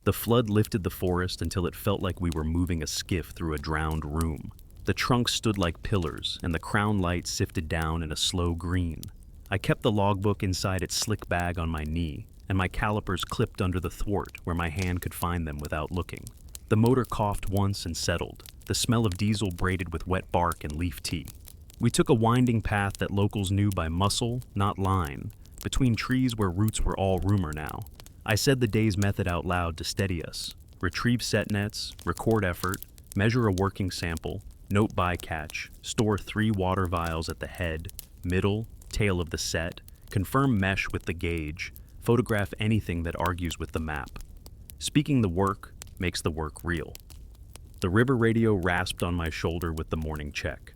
The flood lifted the forest until it felt like we were moving a skiff through a drowned room. The trunks stood like pillars, and the crown light sifted down in a slow green. I kept the logbook inside its slick bag on my knee, and my calipers clipped under the thwart where my hand could find them without looking. The motor coughed once and settled, the smell of diesel braided with wet bark and leaf tea. We took a winding path that locals knew by muscle, not line, between trees where roots were all rumor now. I said the day's method out loud to steady us. Retrieve set nets, record effort, measure a working sample, note bycatch, store 3 water vials at the head, middle, tail of the set, confirm mesh with the gauge, photograph anything that argues with the map. Speaking the work makes the work real. The river radio rasped on my shoulder with the morning check.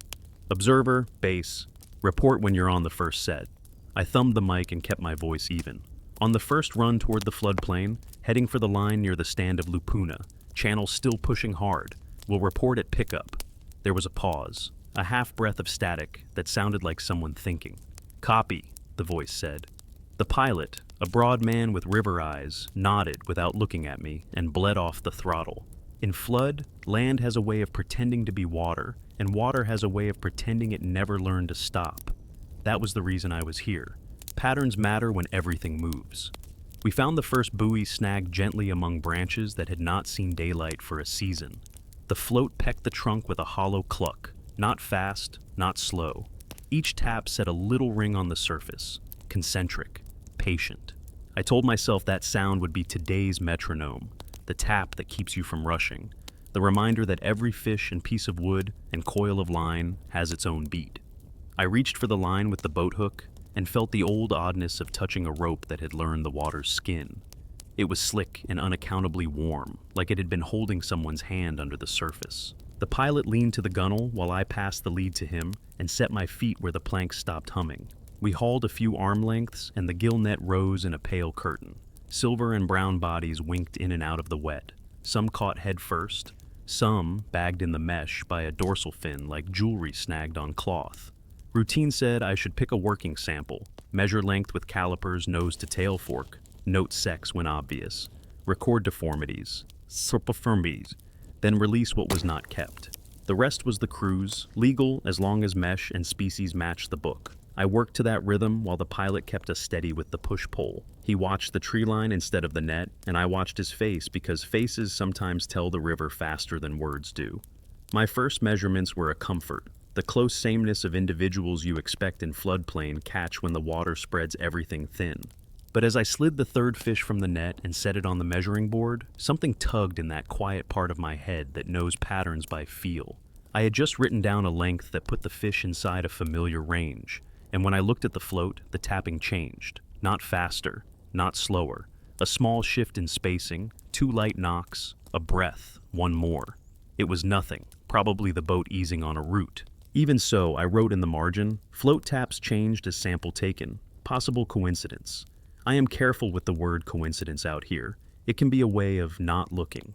Observer, base, report when you're on the first set. I thumbed the mic and kept my voice even. On the first run toward the floodplain, heading for the line near the stand of Lupuna, channel still pushing hard. We'll report at pickup. There was a pause, a half breath of static that sounded like someone thinking. Copy, the voice said. The pilot, a broad man with river eyes, nodded without looking at me and bled off the throttle. In flood, land has a way of pretending to be water, and water has a way of pretending it never learned to stop. That was the reason I was here. Patterns matter when everything moves. We found the first buoy snagged gently among branches that had not seen daylight for a season. The float pecked the trunk with a hollow cluck, not fast, not slow. Each tap set a little ring on the surface, concentric, patient. I told myself that sound would be today's metronome, the tap that keeps you from rushing, the reminder that every fish and piece of wood and coil of line has its own beat. I reached for the line with the boat hook and felt the old oddness of touching a rope that had learned the water's skin. It was slick and unaccountably warm, like it had been holding someone's hand under the surface. The pilot leaned to the gunwale while I passed the lead to him and set my feet where the planks stopped humming. We hauled a few arm lengths and the gill net rose in a pale curtain. Silver and brown bodies winked in and out of the wet. Some caught head first, some bagged in the mesh by a dorsal fin like jewelry snagged on cloth. Routine said I should pick a working sample, measure length with calipers nose to tail fork, note sex when obvious, record deformities, then release what was not kept. The rest was the cruise, legal as long as mesh and species matched the book. I worked to that rhythm while the pilot kept us steady with the push-pull. He watched the tree line instead of the net, and I watched his face because faces sometimes tell the river faster than words do. My first measurements were a comfort. The close sameness of individuals you expect in floodplain catch when the water spreads everything thin. But as I slid the third fish from the net and set it on the measuring board, something tugged in that quiet part of my head that knows patterns by feel. I had just written down a length that put the fish inside a familiar range, and when I looked at the float, the tapping changed. Not faster, not slower. A small shift in spacing, 2 light knocks, a breath, 1 more. It was nothing, probably the boat easing on a root. Even so, I wrote in the margin, float taps changed as sample taken. Possible coincidence. I am careful with the word coincidence out here. It can be a way of not looking.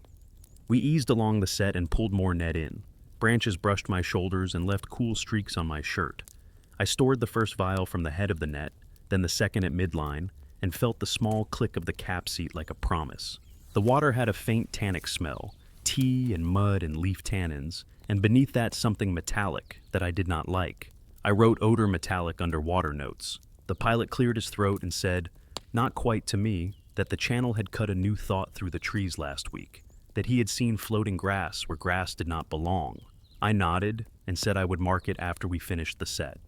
We eased along the set and pulled more net in. Branches brushed my shoulders and left cool streaks on my shirt. I stored the first vial from the head of the net, then the second at midline, and felt the small click of the cap seat like a promise. The water had a faint tannic smell, tea and mud and leaf tannins, and beneath that something metallic that I did not like. I wrote odor metallic under water notes. The pilot cleared his throat and said, not quite to me, that the channel had cut a new thought through the trees last week, that he had seen floating grass where grass did not belong. I nodded and said I would mark it after we finished the set.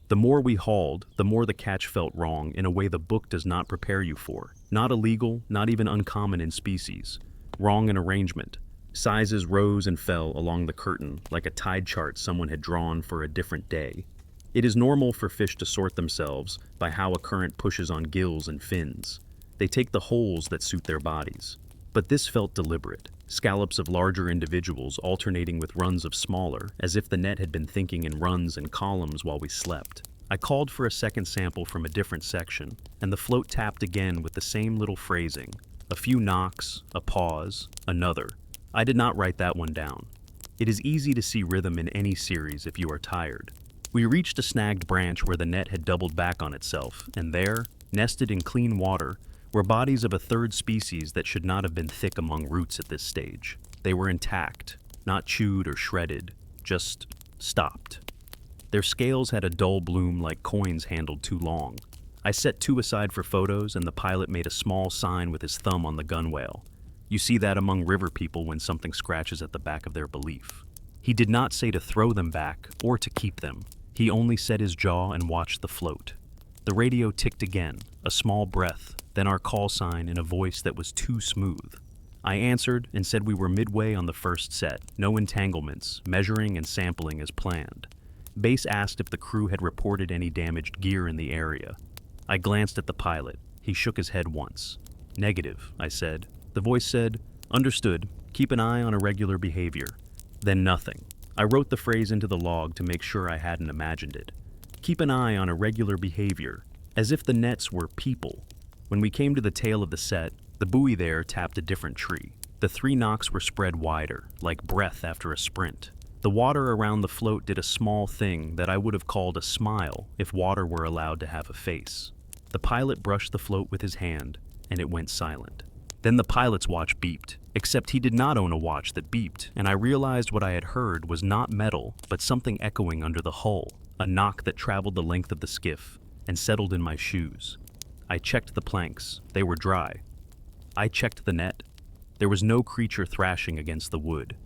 The more we hauled, the more the catch felt wrong in a way the book does not prepare you for. Not illegal, not even uncommon in species. Wrong in arrangement. Sizes rose and fell along the curtain like a tide chart someone had drawn for a different day. It is normal for fish to sort themselves by how a current pushes on gills and fins. They take the holes that suit their bodies. But this felt deliberate. Scallops of larger individuals alternating with runs of smaller, as if the net had been thinking in runs and columns while we slept. I called for a second sample from a different section, and the float tapped again with the same little phrasing. A few knocks, a pause, another. I did not write that one down. It is easy to see rhythm in any series if you are tired. We reached a snagged branch where the net had doubled back on itself, and there, nested in clean water, were bodies of a third species that should not have been thick among roots at this stage. They were intact, not chewed or shredded, just stopped. Their scales had a dull bloom like coins handled too long. I set 2 aside for photos, and the pilot made a small sign with his thumb on the gunwale. You see that among river people when something scratches at the back of their belief. He did not say to throw them back or to keep them. He only set his jaw and watched the float. The radio ticked again, a small breath, then our call sign in a voice that was too smooth. I answered and said we were midway on the first set, no entanglements, measuring and sampling as planned. Base asked if the crew had reported any damaged gear in the area. I glanced at the pilot. He shook his head once. Negative, I said. The voice said, understood, keep an eye on irregular behavior. Then nothing. I wrote the phrase into the log to make sure I hadn't imagined it. Keep an eye on irregular behavior, as if the nets were people. When we came to the tail of the set, the buoy there tapped a different tree. The 3 knocks were spread wider, like breath after a sprint. The water around the float did a small thing that I would have called a smile if water were allowed to have a face. The pilot brushed the float with his hand, and it went silent. Then the pilot's watch beeped, except he did not own a watch that beeped, and I realized what I had heard was not metal, but something echoing under the hull, a knock that traveled the length of the skiff and settled in my shoes. I checked the planks. They were dry. I checked the net. There was no creature thrashing against the wood.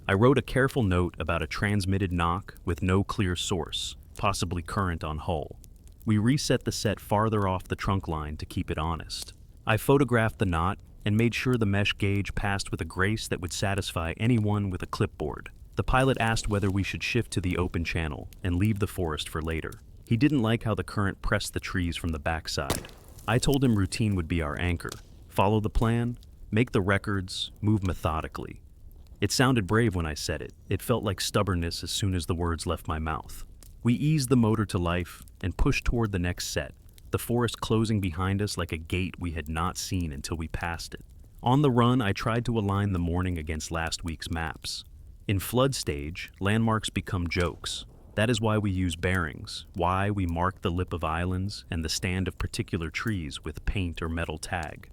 I wrote a careful note about a transmitted knock with no clear source, possibly current on hull. We reset the set farther off the trunk line to keep it honest. I photographed the knot and made sure the mesh gauge passed with a grace that would satisfy anyone with a clipboard. The pilot asked whether we should shift to the open channel and leave the forest for later. He didn't like how the current pressed the trees from the backside. I told him routine would be our anchor. Follow the plan, make the records, move methodically. It sounded brave when I said it. It felt like stubbornness as soon as the words left my mouth. We eased the motor to life and pushed toward the next set, the forest closing behind us like a gate we had not seen until we passed it. On the run, I tried to align the morning against last week's maps. In flood stage, landmarks become jokes. That is why we use bearings, why we mark the lip of islands and the stand of particular trees with paint or metal tag.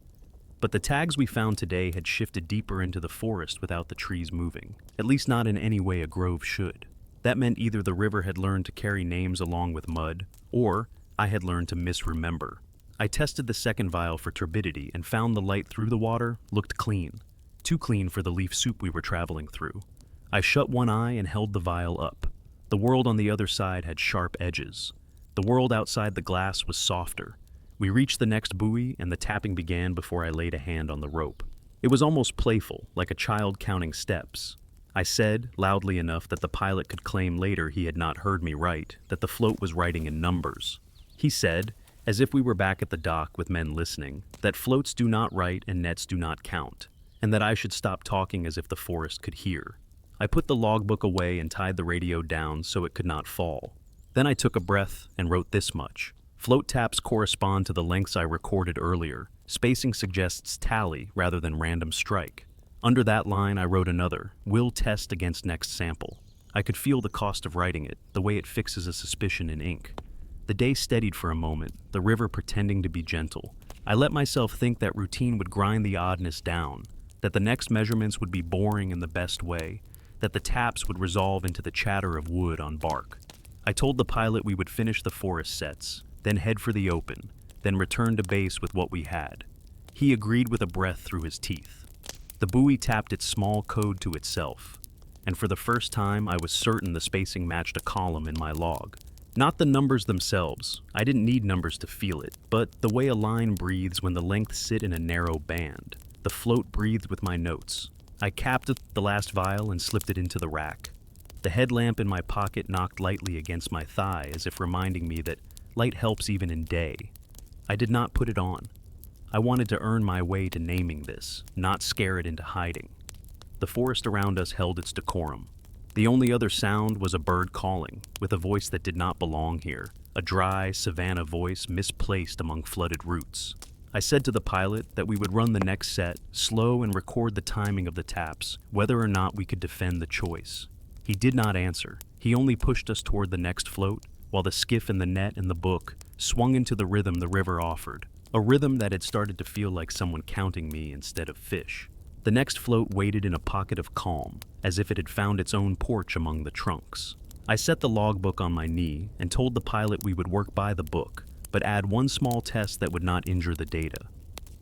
But the tags we found today had shifted deeper into the forest without the trees moving, at least not in any way a grove should. That meant either the river had learned to carry names along with mud, or I had learned to misremember. I tested the second vial for turbidity and found the light through the water looked clean. Too clean for the leaf soup we were traveling through. I shut one eye and held the vial up. The world on the other side had sharp edges. The world outside the glass was softer. We reached the next buoy and the tapping began before I laid a hand on the rope. It was almost playful, like a child counting steps. I said, loudly enough that the pilot could claim later he had not heard me right, that the float was writing in numbers. He said, as if we were back at the dock with men listening, that floats do not write and nets do not count, and that I should stop talking as if the forest could hear. I put the logbook away and tied the radio down so it could not fall. Then I took a breath and wrote this much. Float taps correspond to the lengths I recorded earlier. Spacing suggests tally rather than random strike. Under that line I wrote another, will test against next sample. I could feel the cost of writing it, the way it fixes a suspicion in ink. The day steadied for a moment, the river pretending to be gentle. I let myself think that routine would grind the oddness down, that the next measurements would be boring in the best way, that the taps would resolve into the chatter of wood on bark. I told the pilot we would finish the forest sets, then head for the open, then return to base with what we had. He agreed with a breath through his teeth. The buoy tapped its small code to itself, and for the first time I was certain the spacing matched a column in my log. Not the numbers themselves, I didn't need numbers to feel it, but the way a line breathes when the lengths sit in a narrow band. The float breathed with my notes. I capped the last vial and slipped it into the rack. The headlamp in my pocket knocked lightly against my thigh as if reminding me that light helps even in day. I did not put it on. I wanted to earn my way to naming this, not scare it into hiding. The forest around us held its decorum. The only other sound was a bird calling, with a voice that did not belong here, a dry, savanna voice misplaced among flooded roots. I said to the pilot that we would run the next set, slow and record the timing of the taps, whether or not we could defend the choice. He did not answer. He only pushed us toward the next float, while the skiff and the net and the book swung into the rhythm the river offered. a rhythm that had started to feel like someone counting me instead of fish. The next float waited in a pocket of calm, as if it had found its own porch among the trunks. I set the logbook on my knee and told the pilot we would work by the book, but add one small test that would not injure the data.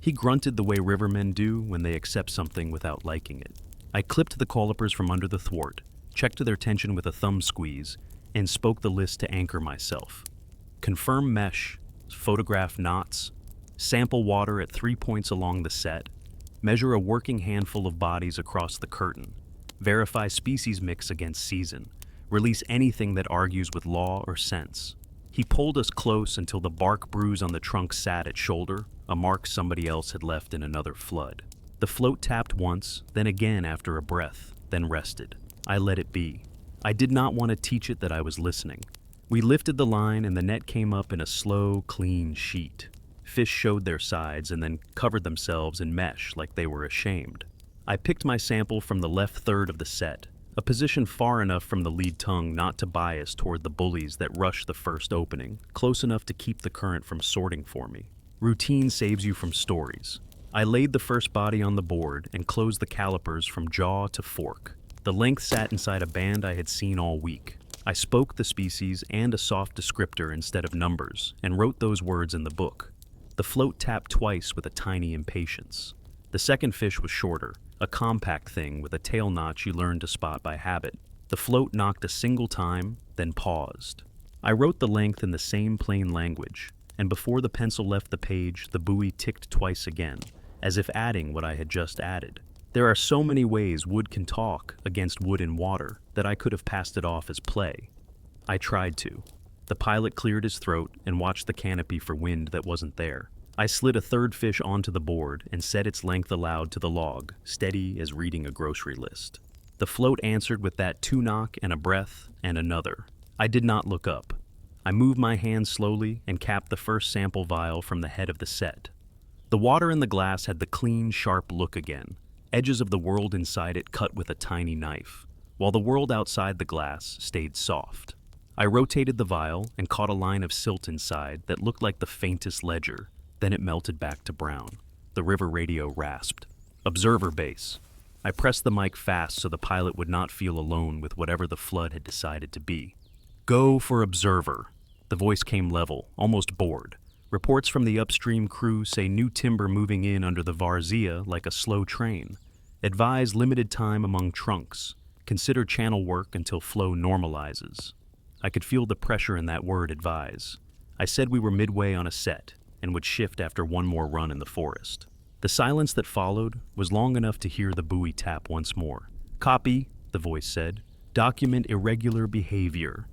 He grunted the way rivermen do when they accept something without liking it. I clipped the calipers from under the thwart, checked their tension with a thumb squeeze, and spoke the list to anchor myself. Confirm mesh, photograph knots, sample water at 3 points along the set, measure a working handful of bodies across the curtain, verify species mix against season, release anything that argues with law or sense. He pulled us close until the bark bruise on the trunk sat at shoulder, a mark somebody else had left in another flood. The float tapped once, then again after a breath, then rested. I let it be. I did not want to teach it that I was listening. We lifted the line and the net came up in a slow, clean sheet. Fish showed their sides and then covered themselves in mesh like they were ashamed. I picked my sample from the left third of the set, a position far enough from the lead tongue not to bias toward the bullies that rush the first opening, close enough to keep the current from sorting for me. Routine saves you from stories. I laid the first body on the board and closed the calipers from jaw to fork. The length sat inside a band I had seen all week. I spoke the species and a soft descriptor instead of numbers and wrote those words in the book. The float tapped twice with a tiny impatience. The second fish was shorter, a compact thing with a tail notch you learn to spot by habit. The float knocked a single time, then paused. I wrote the length in the same plain language, and before the pencil left the page, the buoy ticked twice again, as if adding what I had just added. There are so many ways wood can talk against wood in water that I could have passed it off as play. I tried to. The pilot cleared his throat and watched the canopy for wind that wasn't there. I slid a third fish onto the board and set its length aloud to the log, steady as reading a grocery list. The float answered with that two knock and a breath and another. I did not look up. I moved my hand slowly and capped the first sample vial from the head of the set. The water in the glass had the clean, sharp look again, edges of the world inside it cut with a tiny knife, while the world outside the glass stayed soft. I rotated the vial and caught a line of silt inside that looked like the faintest ledger. Then it melted back to brown. The river radio rasped. Observer base. I pressed the mic fast so the pilot would not feel alone with whatever the flood had decided to be. Go for observer. The voice came level, almost bored. Reports from the upstream crew say new timber moving in under the varzea like a slow train. Advise limited time among trunks. Consider channel work until flow normalizes. I could feel the pressure in that word advise. I said we were midway on a set and would shift after one more run in the forest. The silence that followed was long enough to hear the buoy tap once more. Copy, the voice said. Document irregular behavior.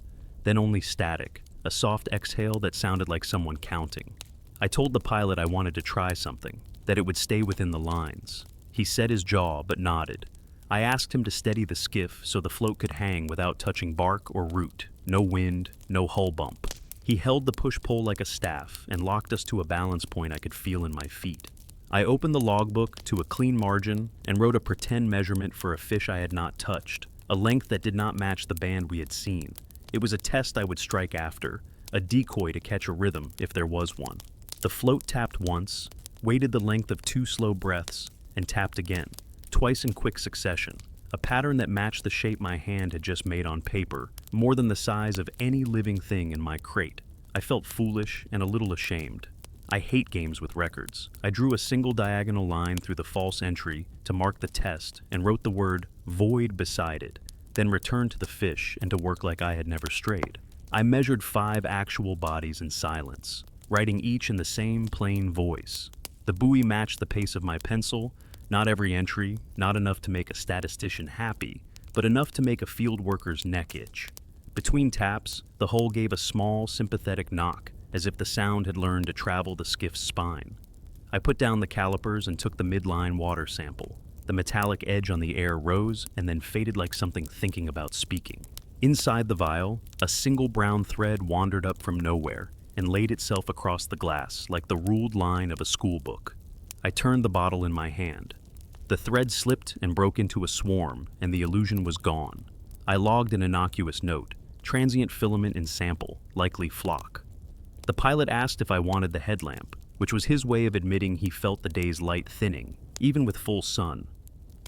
Then only static, a soft exhale that sounded like someone counting. I told the pilot I wanted to try something, that it would stay within the lines. He set his jaw but nodded. I asked him to steady the skiff so the float could hang without touching bark or root. No wind, no hull bump. He held the push-pull like a staff and locked us to a balance point I could feel in my feet. I opened the logbook to a clean margin and wrote a pretend measurement for a fish I had not touched, a length that did not match the band we had seen. It was a test I would strike after, a decoy to catch a rhythm if there was one. The float tapped once, waited the length of 2 slow breaths, and tapped again, twice in quick succession, a pattern that matched the shape my hand had just made on paper, more than the size of any living thing in my crate. I felt foolish and a little ashamed. I hate games with records. I drew a single diagonal line through the false entry to mark the test and wrote the word void beside it, then returned to the fish and to work like I had never strayed. I measured 5 actual bodies in silence, writing each in the same plain voice. The buoy matched the pace of my pencil, not every entry, not enough to make a statistician happy, but enough to make a field worker's neck itch. Between taps, the hull gave a small, sympathetic knock, as if the sound had learned to travel the skiff's spine. I put down the calipers and took the midline water sample. The metallic edge on the air rose and then faded like something thinking about speaking. Inside the vial, a single brown thread wandered up from nowhere and laid itself across the glass like the ruled line of a school book. I turned the bottle in my hand. The thread slipped and broke into a swarm, and the illusion was gone. I logged an innocuous note, transient filament in sample, likely flock. The pilot asked if I wanted the headlamp. which was his way of admitting he felt the day's light thinning, even with full sun.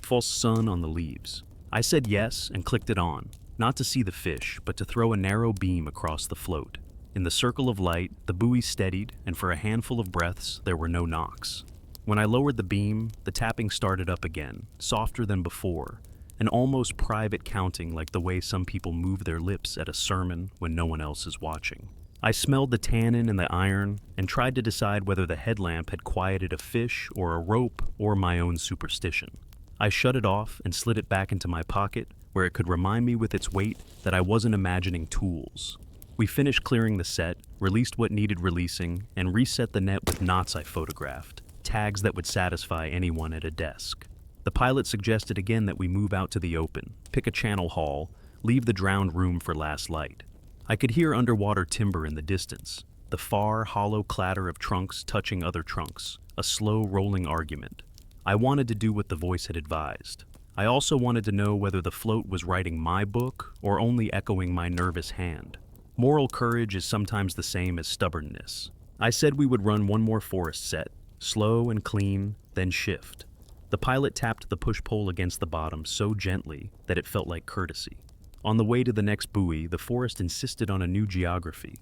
False sun on the leaves. I said yes and clicked it on, not to see the fish, but to throw a narrow beam across the float. In the circle of light, the buoy steadied, and for a handful of breaths, there were no knocks. When I lowered the beam, the tapping started up again, softer than before, an almost private counting like the way some people move their lips at a sermon when no one else is watching. I smelled the tannin in the iron and tried to decide whether the headlamp had quieted a fish or a rope or my own superstition. I shut it off and slid it back into my pocket where it could remind me with its weight that I wasn't imagining tools. We finished clearing the set, released what needed releasing, and reset the net with knots I photographed, tags that would satisfy anyone at a desk. The pilot suggested again that we move out to the open, pick a channel haul, leave the drowned room for last light. I could hear underwater timber in the distance, the far, hollow clatter of trunks touching other trunks, a slow, rolling argument. I wanted to do what the voice had advised. I also wanted to know whether the float was writing my book or only echoing my nervous hand. Moral courage is sometimes the same as stubbornness. I said we would run one more forest set, slow and clean, then shift. The pilot tapped the push pole against the bottom so gently that it felt like courtesy. On the way to the next buoy, the forest insisted on a new geography.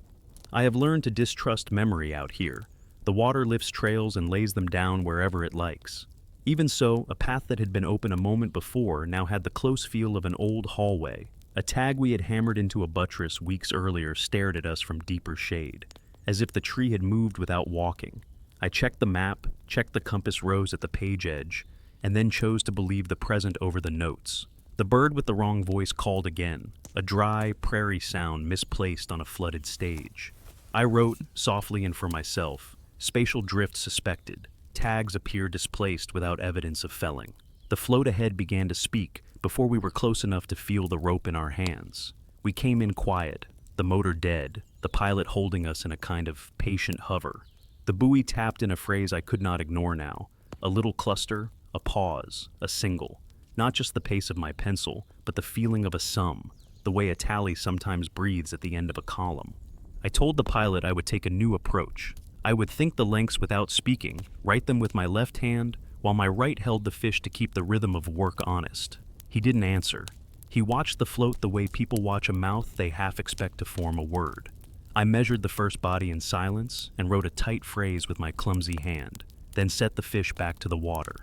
I have learned to distrust memory out here. The water lifts trails and lays them down wherever it likes. Even so, a path that had been open a moment before now had the close feel of an old hallway. A tag we had hammered into a buttress weeks earlier stared at us from deeper shade, as if the tree had moved without walking. I checked the map, checked the compass rose at the page edge, and then chose to believe the present over the notes. The bird with the wrong voice called again, a dry, prairie sound misplaced on a flooded stage. I wrote, softly and for myself, spatial drift suspected. Tags appear displaced without evidence of felling. The float ahead began to speak before we were close enough to feel the rope in our hands. We came in quiet, the motor dead, the pilot holding us in a kind of patient hover. The buoy tapped in a phrase I could not ignore now, a little cluster, a pause, a single. Not just the pace of my pencil, but the feeling of a sum, the way a tally sometimes breathes at the end of a column. I told the pilot I would take a new approach. I would think the lengths without speaking, write them with my left hand, while my right held the fish to keep the rhythm of work honest. He didn't answer. He watched the float the way people watch a mouth they half expect to form a word. I measured the first body in silence and wrote a tight phrase with my clumsy hand, then set the fish back to the water.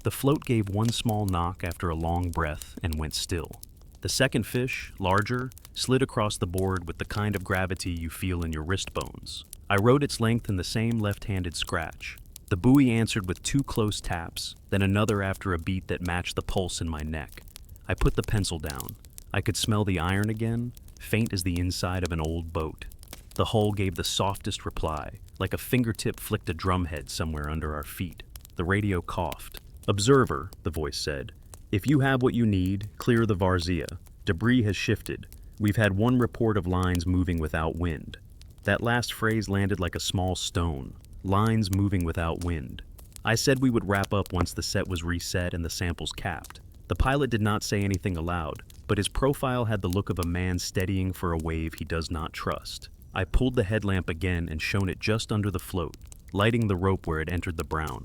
The float gave one small knock after a long breath and went still. The second fish, larger, slid across the board with the kind of gravity you feel in your wrist bones. I wrote its length in the same left-handed scratch. The buoy answered with 2 close taps, then another after a beat that matched the pulse in my neck. I put the pencil down. I could smell the iron again, faint as the inside of an old boat. The hull gave the softest reply, like a fingertip flicked a drumhead somewhere under our feet. The radio coughed. "Observer," the voice said. "If you have what you need, clear the varzea. Debris has shifted. We've had one report of lines moving without wind." That last phrase landed like a small stone. Lines moving without wind. I said we would wrap up once the set was reset and the samples capped. The pilot did not say anything aloud, but his profile had the look of a man steadying for a wave he does not trust. I pulled the headlamp again and shone it just under the float, lighting the rope where it entered the brown.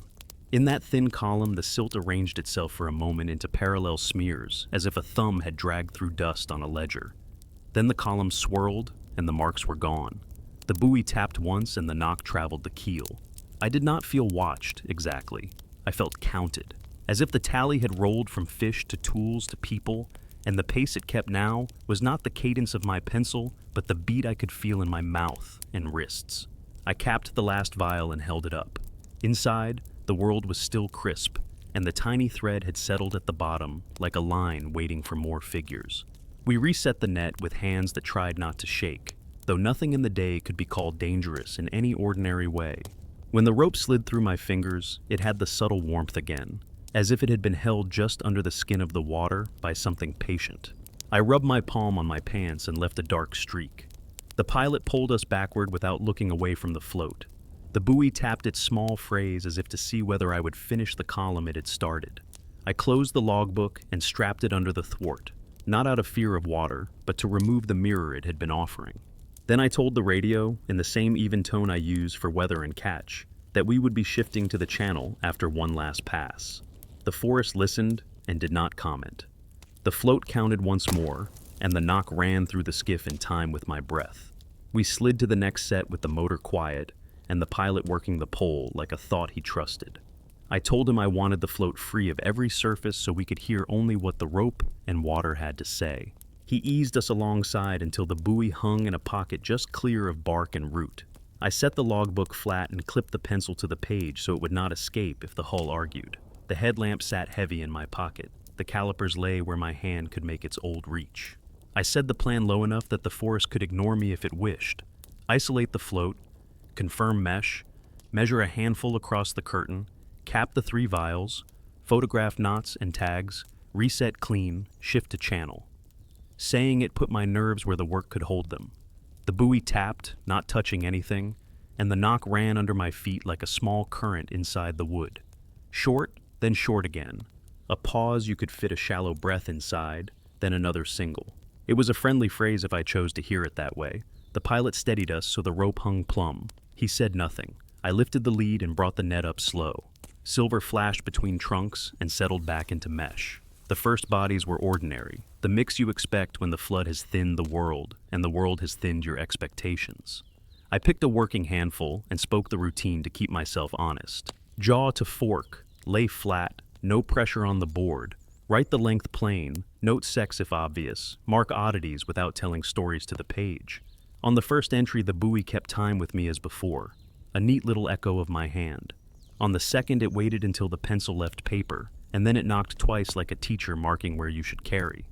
In that thin column, the silt arranged itself for a moment into parallel smears, as if a thumb had dragged through dust on a ledger. Then the column swirled, and the marks were gone. The buoy tapped once, and the knock traveled the keel. I did not feel watched, exactly. I felt counted, as if the tally had rolled from fish to tools to people, and the pace it kept now was not the cadence of my pencil, but the beat I could feel in my mouth and wrists. I capped the last vial and held it up. Inside, the world was still crisp, and the tiny thread had settled at the bottom like a line waiting for more figures. We reset the net with hands that tried not to shake, though nothing in the day could be called dangerous in any ordinary way. When the rope slid through my fingers, it had the subtle warmth again, as if it had been held just under the skin of the water by something patient. I rubbed my palm on my pants and left a dark streak. The pilot pulled us backward without looking away from the float. The buoy tapped its small phrase as if to see whether I would finish the column it had started. I closed the logbook and strapped it under the thwart, not out of fear of water, but to remove the mirror it had been offering. Then I told the radio, in the same even tone I use for weather and catch, that we would be shifting to the channel after one last pass. The forest listened and did not comment. The float counted once more, and the knock ran through the skiff in time with my breath. We slid to the next set with the motor quiet and the pilot working the pole like a thought he trusted. I told him I wanted the float free of every surface so we could hear only what the rope and water had to say. He eased us alongside until the buoy hung in a pocket just clear of bark and root. I set the logbook flat and clipped the pencil to the page so it would not escape if the hull argued. The headlamp sat heavy in my pocket. The calipers lay where my hand could make its old reach. I said the plan low enough that the forest could ignore me if it wished. Isolate the float, confirm mesh, measure a handful across the curtain, cap the 3 vials, photograph knots and tags, reset clean, shift to channel. Saying it put my nerves where the work could hold them. The buoy tapped, not touching anything, and the knock ran under my feet like a small current inside the wood. Short, then short again. A pause you could fit a shallow breath inside, then another single. It was a friendly phrase if I chose to hear it that way. The pilot steadied us so the rope hung plumb. He said nothing. I lifted the lead and brought the net up slow. Silver flashed between trunks and settled back into mesh. The first bodies were ordinary, the mix you expect when the flood has thinned the world and the world has thinned your expectations. I picked a working handful and spoke the routine to keep myself honest. Jaw to fork, lay flat, no pressure on the board. Write the length plain, note sex if obvious, mark oddities without telling stories to the page. On the first entry, the buoy kept time with me as before, a neat little echo of my hand. On the second, it waited until the pencil left paper, and then it knocked twice like a teacher marking where you should carry.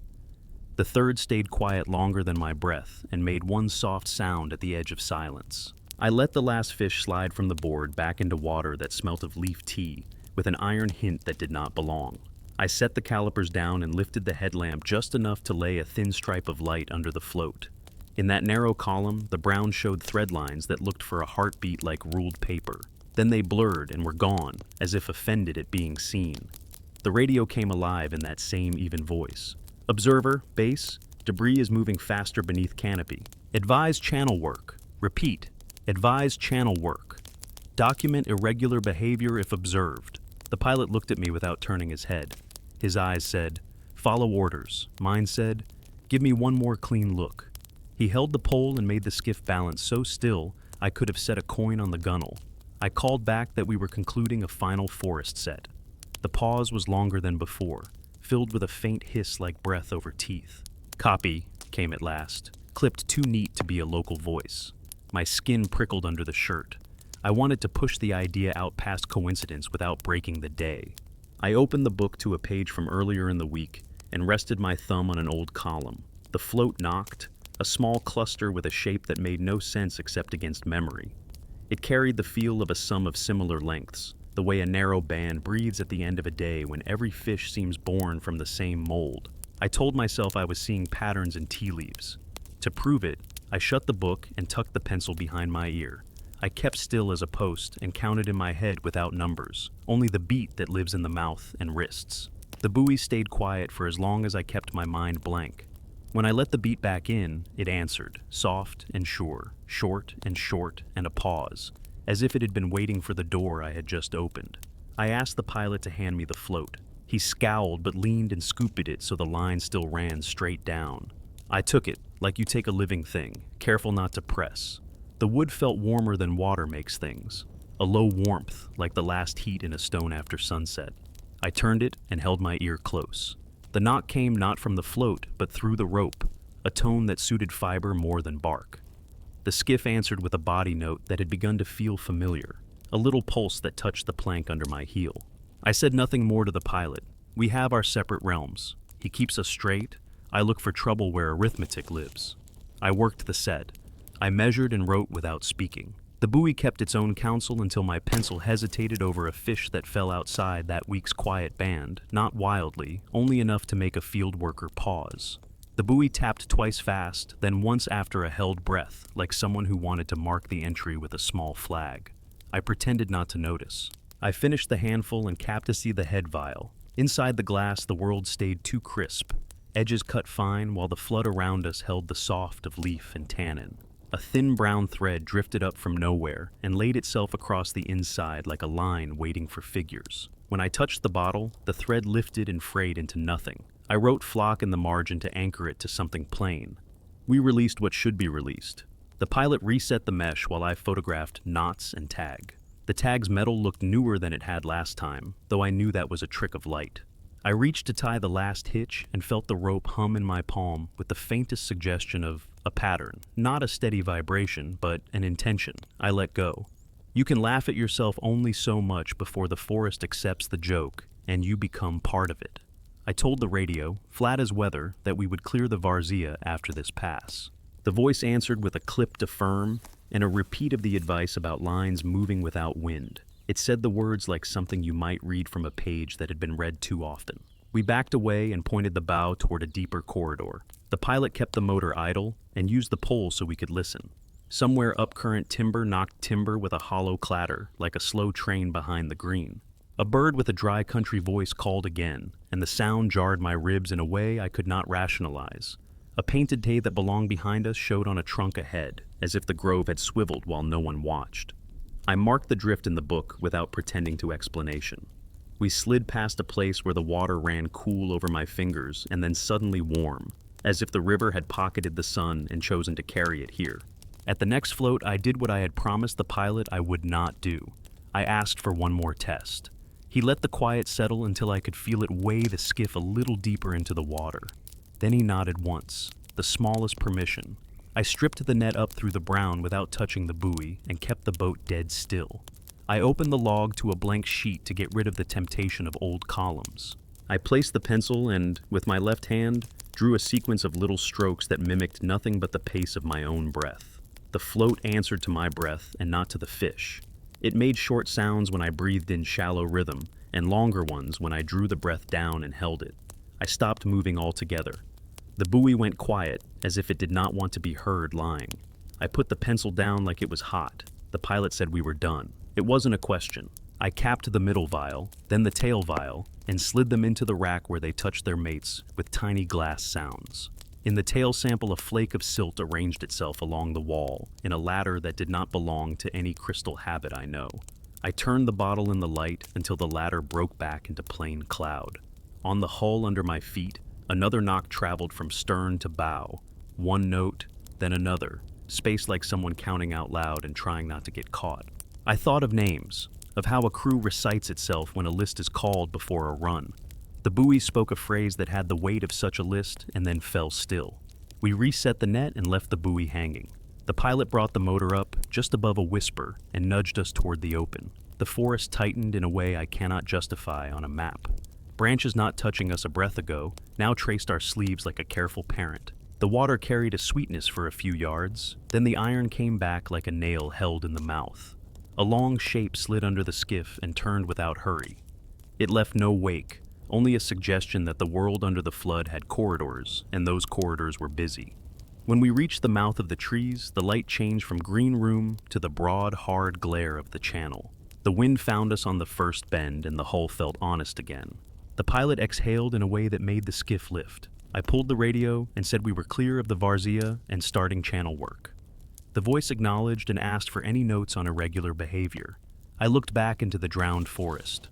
The third stayed quiet longer than my breath and made one soft sound at the edge of silence. I let the last fish slide from the board back into water that smelt of leaf tea, with an iron hint that did not belong. I set the calipers down and lifted the headlamp just enough to lay a thin stripe of light under the float. In that narrow column, the brown showed thread lines that looked for a heartbeat like ruled paper. Then they blurred and were gone, as if offended at being seen. The radio came alive in that same even voice. Observer, base, debris is moving faster beneath canopy. Advise channel work. Repeat, advise channel work. Document irregular behavior if observed. The pilot looked at me without turning his head. His eyes said, follow orders. Mine said, give me one more clean look. He held the pole and made the skiff balance so still I could have set a coin on the gunnel. I called back that we were concluding a final forest set. The pause was longer than before, filled with a faint hiss like breath over teeth. Copy, came at last, clipped too neat to be a local voice. My skin prickled under the shirt. I wanted to push the idea out past coincidence without breaking the day. I opened the book to a page from earlier in the week and rested my thumb on an old column. The float knocked, a small cluster with a shape that made no sense except against memory. It carried the feel of a sum of similar lengths, the way a narrow band breathes at the end of a day when every fish seems born from the same mold. I told myself I was seeing patterns in tea leaves. To prove it, I shut the book and tucked the pencil behind my ear. I kept still as a post and counted in my head without numbers, only the beat that lives in the mouth and wrists. The buoy stayed quiet for as long as I kept my mind blank. When I let the beat back in, it answered, soft and sure, short, and a pause, as if it had been waiting for the door I had just opened. I asked the pilot to hand me the float. He scowled but leaned and scooped at it so the line still ran straight down. I took it, like you take a living thing, careful not to press. The wood felt warmer than water makes things, a low warmth like the last heat in a stone after sunset. I turned it and held my ear close. The knock came not from the float, but through the rope, a tone that suited fiber more than bark. The skiff answered with a body note that had begun to feel familiar, a little pulse that touched the plank under my heel. I said nothing more to the pilot. We have our separate realms. He keeps us straight. I look for trouble where arithmetic lives. I worked the set. I measured and wrote without speaking. The buoy kept its own counsel until my pencil hesitated over a fish that fell outside that week's quiet band, not wildly, only enough to make a field worker pause. The buoy tapped twice fast, then once after a held breath, like someone who wanted to mark the entry with a small flag. I pretended not to notice. I finished the handful and capped to see the head vial. Inside the glass, the world stayed too crisp. Edges cut fine, while the flood around us held the soft of leaf and tannin. A thin brown thread drifted up from nowhere and laid itself across the inside like a line waiting for figures. When I touched the bottle, the thread lifted and frayed into nothing. I wrote flock in the margin to anchor it to something plain. We released what should be released. The pilot reset the mesh while I photographed knots and tag. The tag's metal looked newer than it had last time, though I knew that was a trick of light. I reached to tie the last hitch and felt the rope hum in my palm with the faintest suggestion of a pattern. Not a steady vibration, but an intention. I let go. You can laugh at yourself only so much before the forest accepts the joke and you become part of it. I told the radio, flat as weather, that we would clear the varzea after this pass. The voice answered with a clip to firm and a repeat of the advice about lines moving without wind. It said the words like something you might read from a page that had been read too often. We backed away and pointed the bow toward a deeper corridor. The pilot kept the motor idle and used the pole so we could listen. Somewhere upcurrent timber knocked timber with a hollow clatter, like a slow train behind the green. A bird with a dry country voice called again, and the sound jarred my ribs in a way I could not rationalize. A painted hay that belonged behind us showed on a trunk ahead, as if the grove had swiveled while no one watched. I marked the drift in the book without pretending to explanation. We slid past a place where the water ran cool over my fingers and then suddenly warm, as if the river had pocketed the sun and chosen to carry it here. At the next float, I did what I had promised the pilot I would not do. I asked for one more test. He let the quiet settle until I could feel it weigh the skiff a little deeper into the water. Then he nodded once, the smallest permission. I stripped the net up through the brown without touching the buoy and kept the boat dead still. I opened the log to a blank sheet to get rid of the temptation of old columns. I placed the pencil and, with my left hand, drew a sequence of little strokes that mimicked nothing but the pace of my own breath. The float answered to my breath and not to the fish. It made short sounds when I breathed in shallow rhythm, and longer ones when I drew the breath down and held it. I stopped moving altogether. The buoy went quiet, as if it did not want to be heard lying. I put the pencil down like it was hot. The pilot said we were done. It wasn't a question. I capped the middle vial, then the tail vial, and slid them into the rack where they touched their mates with tiny glass sounds. In the tail sample, a flake of silt arranged itself along the wall, in a ladder that did not belong to any crystal habit I know. I turned the bottle in the light until the ladder broke back into plain cloud. On the hull under my feet, another knock traveled from stern to bow. One note, then another, spaced like someone counting out loud and trying not to get caught. I thought of names, of how a crew recites itself when a list is called before a run. The buoy spoke a phrase that had the weight of such a list and then fell still. We reset the net and left the buoy hanging. The pilot brought the motor up just above a whisper and nudged us toward the open. The forest tightened in a way I cannot justify on a map. Branches not touching us a breath ago now traced our sleeves like a careful parent. The water carried a sweetness for a few yards, then the iron came back like a nail held in the mouth. A long shape slid under the skiff and turned without hurry. It left no wake, only a suggestion that the world under the flood had corridors, and those corridors were busy. When we reached the mouth of the trees, the light changed from green room to the broad, hard glare of the channel. The wind found us on the first bend, and the hull felt honest again. The pilot exhaled in a way that made the skiff lift. I pulled the radio and said we were clear of the varzea and starting channel work. The voice acknowledged and asked for any notes on irregular behavior. I looked back into the drowned forest.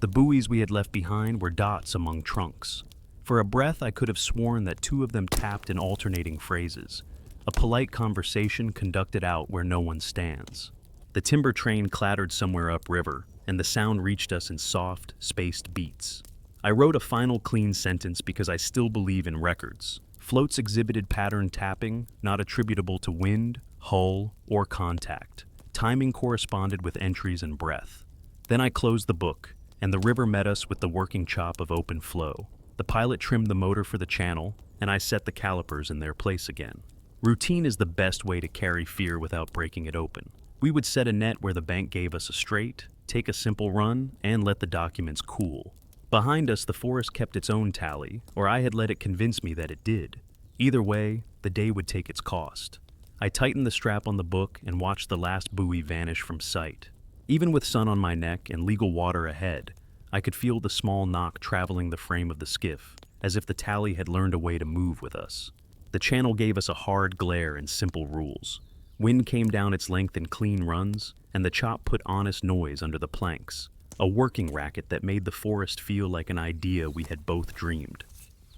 The buoys we had left behind were dots among trunks. For a breath, I could have sworn that two of them tapped in alternating phrases, a polite conversation conducted out where no one stands. The timber train clattered somewhere upriver, and the sound reached us in soft, spaced beats. I wrote a final clean sentence because I still believe in records. Floats exhibited pattern tapping, not attributable to wind, hull, or contact. Timing corresponded with entries and breath. Then I closed the book, and the river met us with the working chop of open flow. The pilot trimmed the motor for the channel, and I set the calipers in their place again. Routine is the best way to carry fear without breaking it open. We would set a net where the bank gave us a straight, take a simple run, and let the documents cool. Behind us, the forest kept its own tally, or I had let it convince me that it did. Either way, the day would take its cost. I tightened the strap on the book and watched the last buoy vanish from sight. Even with sun on my neck and legal water ahead, I could feel the small knock traveling the frame of the skiff, as if the tally had learned a way to move with us. The channel gave us a hard glare and simple rules. Wind came down its length in clean runs, and the chop put honest noise under the planks, a working racket that made the forest feel like an idea we had both dreamed.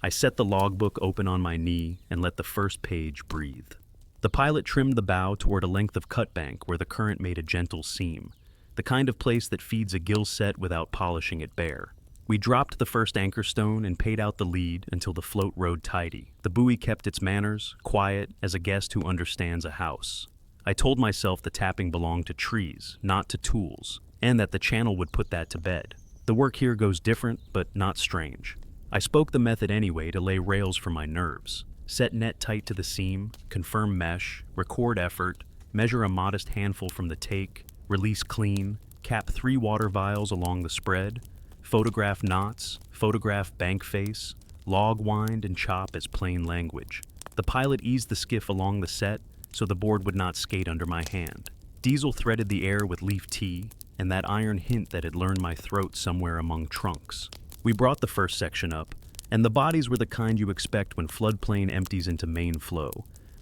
I set the logbook open on my knee and let the first page breathe. The pilot trimmed the bow toward a length of cutbank where the current made a gentle seam, the kind of place that feeds a gill set without polishing it bare. We dropped the first anchor stone and paid out the lead until the float rode tidy. The buoy kept its manners, quiet as a guest who understands a house. I told myself the tapping belonged to trees, not to tools, and that the channel would put that to bed. The work here goes different, but not strange. I spoke the method anyway to lay rails for my nerves. Set net tight to the seam, confirm mesh, record effort, measure a modest handful from the take, release clean, cap 3 water vials along the spread, photograph knots, photograph bank face, log wind and chop as plain language. The pilot eased the skiff along the set so the board would not skate under my hand. Diesel threaded the air with leaf tea and that iron hint that had learned my throat somewhere among trunks. We brought the first section up, and the bodies were the kind you expect when floodplain empties into main flow,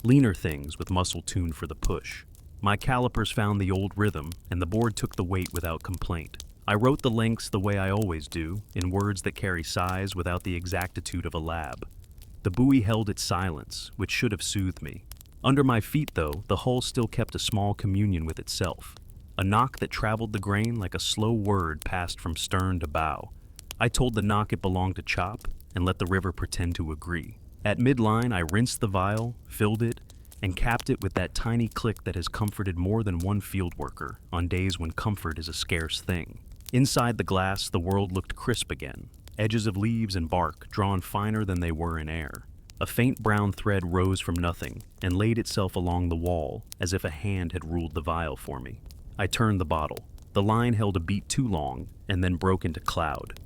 leaner things with muscle tuned for the push. My calipers found the old rhythm, and the board took the weight without complaint. I wrote the lengths the way I always do, in words that carry size without the exactitude of a lab. The buoy held its silence, which should have soothed me. Under my feet, though, the hull still kept a small communion with itself. A knock that traveled the grain like a slow word passed from stern to bow. I told the knock it belonged to chop, and let the river pretend to agree. At midline, I rinsed the vial, filled it, and capped it with that tiny click that has comforted more than one field worker on days when comfort is a scarce thing. Inside the glass, the world looked crisp again, edges of leaves and bark drawn finer than they were in air. A faint brown thread rose from nothing and laid itself along the wall as if a hand had ruled the vial for me. I turned the bottle. The line held a beat too long and then broke into cloud.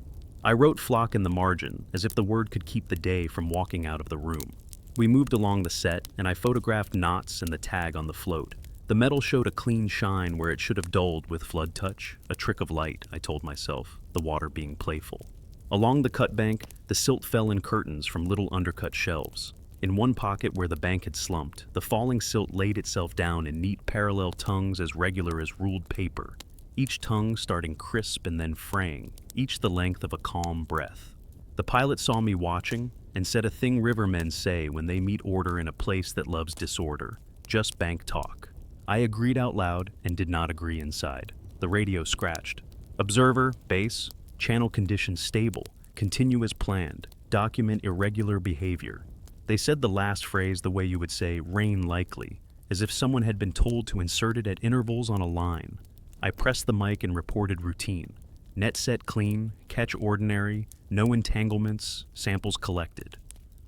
I wrote flock in the margin as if the word could keep the day from walking out of the room. We moved along the set and I photographed knots and the tag on the float. The metal showed a clean shine where it should have dulled with flood touch, a trick of light, I told myself, the water being playful. Along the cutbank, the silt fell in curtains from little undercut shelves. In one pocket where the bank had slumped, the falling silt laid itself down in neat parallel tongues as regular as ruled paper, each tongue starting crisp and then fraying, each the length of a calm breath. The pilot saw me watching and said a thing rivermen say when they meet order in a place that loves disorder, just bank talk. I agreed out loud and did not agree inside. The radio scratched. Observer, base, channel conditions stable, continue as planned, document irregular behavior. They said the last phrase the way you would say rain likely, as if someone had been told to insert it at intervals on a line. I pressed the mic and reported routine. Net set clean, catch ordinary, no entanglements, samples collected.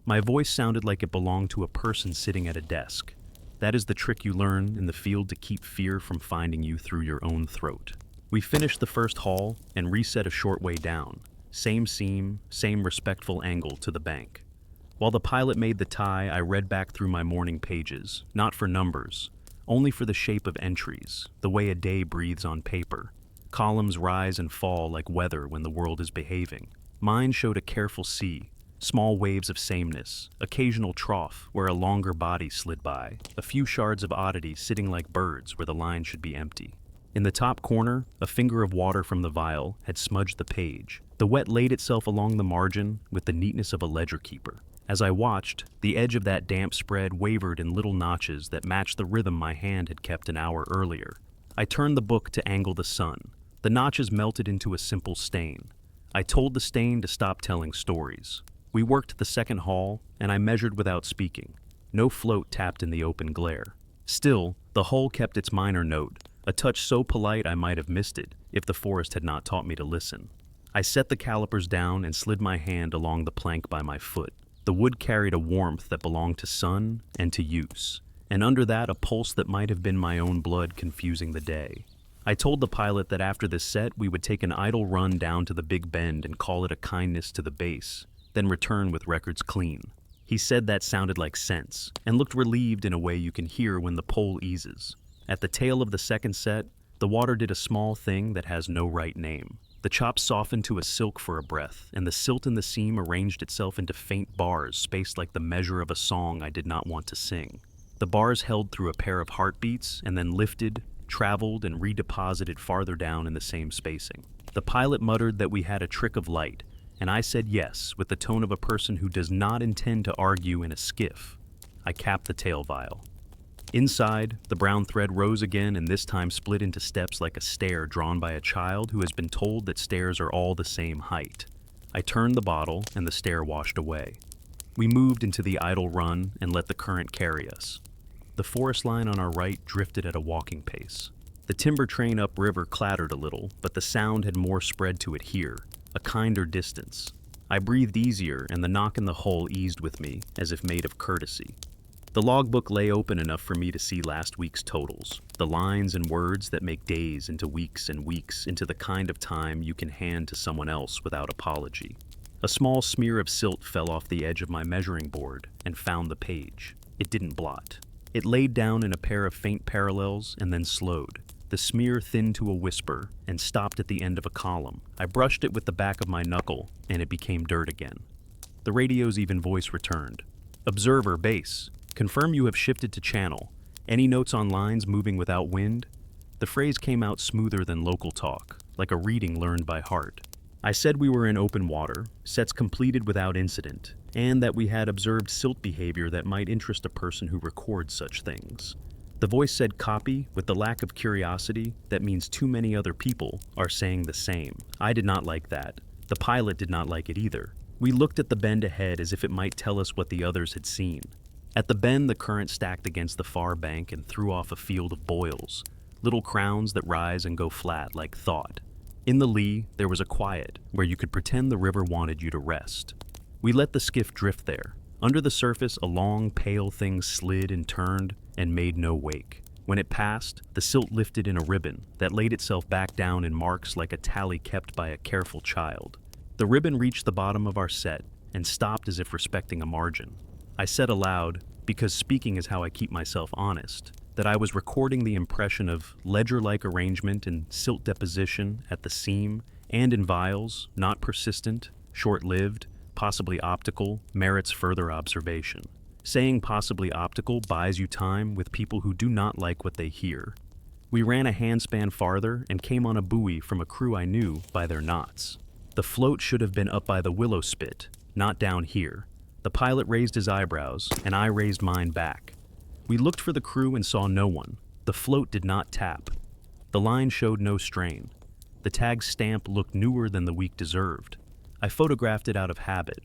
My voice sounded like it belonged to a person sitting at a desk. That is the trick you learn in the field to keep fear from finding you through your own throat. We finished the first haul and reset a short way down. Same seam, same respectful angle to the bank. While the pilot made the tie, I read back through my morning pages, not for numbers, only for the shape of entries, the way a day breathes on paper. Columns rise and fall like weather when the world is behaving. Mine showed a careful sea, small waves of sameness, occasional trough where a longer body slid by, a few shards of oddity sitting like birds where the line should be empty. In the top corner, a finger of water from the vial had smudged the page. The wet laid itself along the margin with the neatness of a ledger keeper. As I watched, the edge of that damp spread wavered in little notches that matched the rhythm my hand had kept an hour earlier. I turned the book to angle the sun. The notches melted into a simple stain. I told the stain to stop telling stories. We worked the second haul, and I measured without speaking. No float tapped in the open glare. Still, the hull kept its minor note, a touch so polite I might have missed it if the forest had not taught me to listen. I set the calipers down and slid my hand along the plank by my foot. The wood carried a warmth that belonged to sun and to use, and under that a pulse that might have been my own blood confusing the day. I told the pilot that after this set we would take an idle run down to the Big Bend and call it a kindness to the base, then return with records clean. He said that sounded like sense, and looked relieved in a way you can hear when the pole eases. At the tail of the second set, the water did a small thing that has no right name. The chop softened to a silk for a breath, and the silt in the seam arranged itself into faint bars spaced like the measure of a song I did not want to sing. The bars held through a pair of heartbeats and then lifted, traveled, and redeposited farther down in the same spacing. The pilot muttered that we had a trick of light, and I said yes with the tone of a person who does not intend to argue in a skiff. I capped the tail vial. Inside, the brown thread rose again and this time split into steps like a stair drawn by a child who has been told that stairs are all the same height. I turned the bottle and the stair washed away. We moved into the idle run and let the current carry us. The forest line on our right drifted at a walking pace. The timber train upriver clattered a little, but the sound had more spread to it here, a kinder distance. I breathed easier and the knock in the hull eased with me, as if made of courtesy. The logbook lay open enough for me to see last week's totals, the lines and words that make days into weeks and weeks into the kind of time you can hand to someone else without apology. A small smear of silt fell off the edge of my measuring board and found the page. It didn't blot. It laid down in a pair of faint parallels and then slowed. The smear thinned to a whisper and stopped at the end of a column. I brushed it with the back of my knuckle and it became dirt again. The radio's even voice returned. Observer, base. Confirm you have shifted to channel. Any notes on lines moving without wind? The phrase came out smoother than local talk, like a reading learned by heart. I said we were in open water, sets completed without incident, and that we had observed silt behavior that might interest a person who records such things. The voice said copy, with the lack of curiosity that means too many other people are saying the same. I did not like that. The pilot did not like it either. We looked at the bend ahead as if it might tell us what the others had seen. At the bend, the current stacked against the far bank and threw off a field of boils, little crowns that rise and go flat like thought. In the lee, there was a quiet where you could pretend the river wanted you to rest. We let the skiff drift there. Under the surface, a long, pale thing slid and turned and made no wake. When it passed, the silt lifted in a ribbon that laid itself back down in marks like a tally kept by a careful child. The ribbon reached the bottom of our set and stopped as if respecting a margin. I said aloud, because speaking is how I keep myself honest, that I was recording the impression of ledger-like arrangement and silt deposition at the seam and in vials, not persistent, short-lived, possibly optical, merits further observation. Saying possibly optical buys you time with people who do not like what they hear. We ran a handspan farther and came on a buoy from a crew I knew by their knots. The float should have been up by the willow spit, not down here. The pilot raised his eyebrows, and I raised mine back. We looked for the crew and saw no one. The float did not tap. The line showed no strain. The tag stamp looked newer than the week deserved. I photographed it out of habit.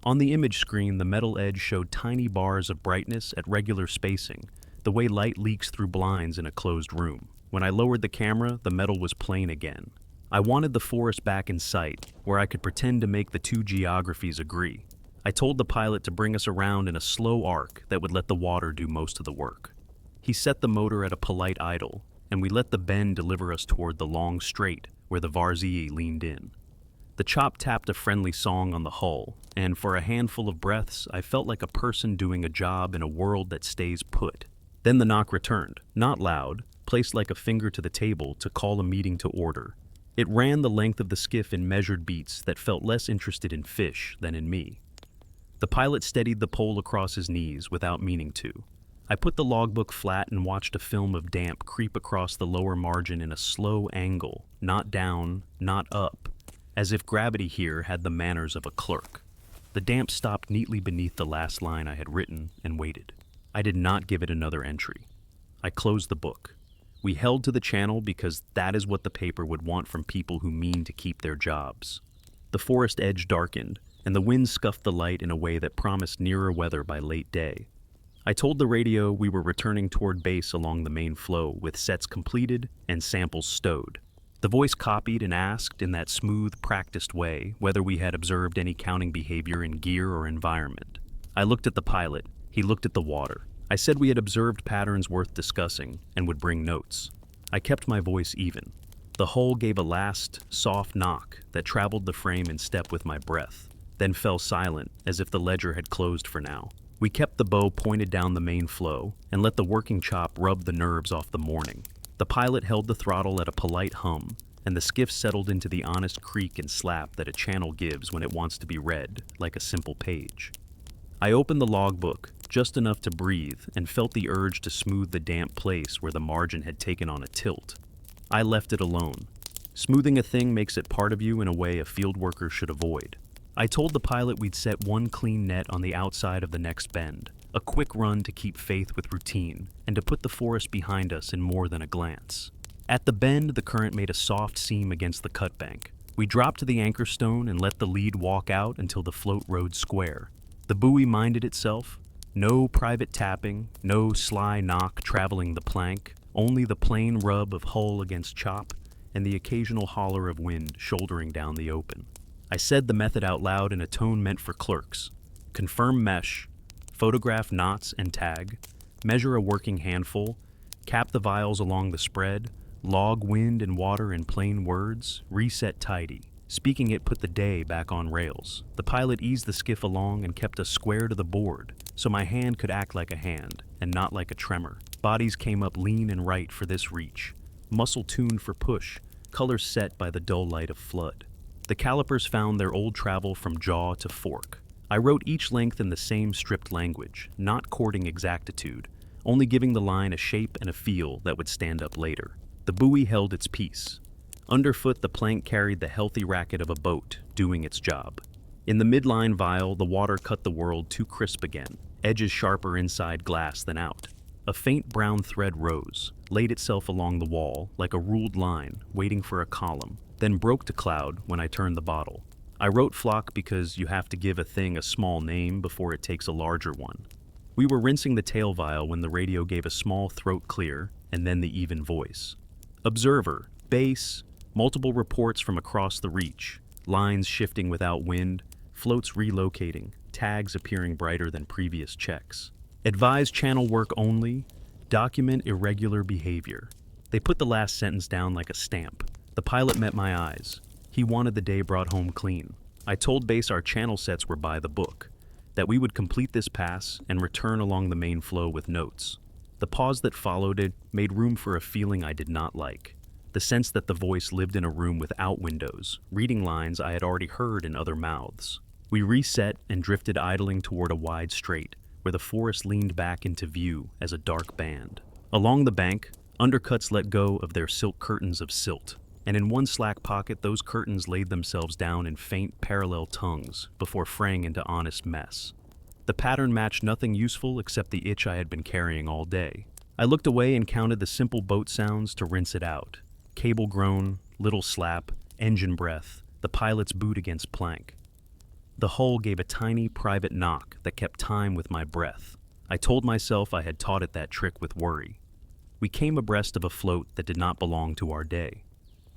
On the image screen, the metal edge showed tiny bars of brightness at regular spacing, the way light leaks through blinds in a closed room. When I lowered the camera, the metal was plain again. I wanted the forest back in sight, where I could pretend to make the two geographies agree. I told the pilot to bring us around in a slow arc that would let the water do most of the work. He set the motor at a polite idle, and we let the bend deliver us toward the long straight where the varzea leaned in. The chop tapped a friendly song on the hull, and for a handful of breaths, I felt like a person doing a job in a world that stays put. Then the knock returned, not loud, placed like a finger to the table to call a meeting to order. It ran the length of the skiff in measured beats that felt less interested in fish than in me. The pilot steadied the pole across his knees without meaning to. I put the logbook flat and watched a film of damp creep across the lower margin in a slow angle, not down, not up, as if gravity here had the manners of a clerk. The damp stopped neatly beneath the last line I had written and waited. I did not give it another entry. I closed the book. We held to the channel because that is what the paper would want from people who mean to keep their jobs. The forest edge darkened, and the wind scuffed the light in a way that promised nearer weather by late day. I told the radio we were returning toward base along the main flow with sets completed and samples stowed. The voice copied and asked in that smooth, practiced way whether we had observed any counting behavior in gear or environment. I looked at the pilot. He looked at the water. I said we had observed patterns worth discussing and would bring notes. I kept my voice even. The hull gave a last, soft knock that traveled the frame in step with my breath, then fell silent as if the ledger had closed for now. We kept the bow pointed down the main flow and let the working chop rub the nerves off the morning. The pilot held the throttle at a polite hum, and the skiff settled into the honest creak and slap that a channel gives when it wants to be read, like a simple page. I opened the logbook, just enough to breathe, and felt the urge to smooth the damp place where the margin had taken on a tilt. I left it alone. Smoothing a thing makes it part of you in a way a field worker should avoid. I told the pilot we'd set one clean net on the outside of the next bend, a quick run to keep faith with routine, and to put the forest behind us in more than a glance. At the bend, the current made a soft seam against the cutbank. We dropped to the anchor stone and let the lead walk out until the float rode square. The buoy minded itself. No private tapping, no sly knock traveling the plank, only the plain rub of hull against chop, and the occasional holler of wind shouldering down the open. I said the method out loud in a tone meant for clerks. Confirm mesh, photograph knots and tag, measure a working handful, cap the vials along the spread, log wind and water in plain words, reset tidy. Speaking it put the day back on rails. The pilot eased the skiff along and kept us square to the board, so my hand could act like a hand, and not like a tremor. Bodies came up lean and right for this reach. Muscle tuned for push, colors set by the dull light of flood. The calipers found their old travel from jaw to fork. I wrote each length in the same stripped language, not courting exactitude, only giving the line a shape and a feel that would stand up later. The buoy held its peace. Underfoot, the plank carried the healthy racket of a boat, doing its job. In the midline vial, the water cut the world too crisp again, edges sharper inside glass than out. A faint brown thread rose, laid itself along the wall like a ruled line, waiting for a column, then broke to cloud when I turned the bottle. I wrote flock because you have to give a thing a small name before it takes a larger one. We were rinsing the tail vial when the radio gave a small throat clear, and then the even voice. Observer, base, multiple reports from across the reach, lines shifting without wind, floats relocating, tags appearing brighter than previous checks. Advise channel work only, document irregular behavior. They put the last sentence down like a stamp. The pilot met my eyes. He wanted the day brought home clean. I told base our channel sets were by the book, that we would complete this pass and return along the main flow with notes. The pause that followed it made room for a feeling I did not like. The sense that the voice lived in a room without windows, reading lines I had already heard in other mouths. We reset and drifted idling toward a wide strait, where the forest leaned back into view as a dark band. Along the bank, undercuts let go of their silk curtains of silt, and in one slack pocket those curtains laid themselves down in faint parallel tongues before fraying into honest mess. The pattern matched nothing useful except the itch I had been carrying all day. I looked away and counted the simple boat sounds to rinse it out. Cable groan, little slap, engine breath, the pilot's boot against plank. The hull gave a tiny private knock that kept time with my breath. I told myself I had taught it that trick with worry. We came abreast of a float that did not belong to our day.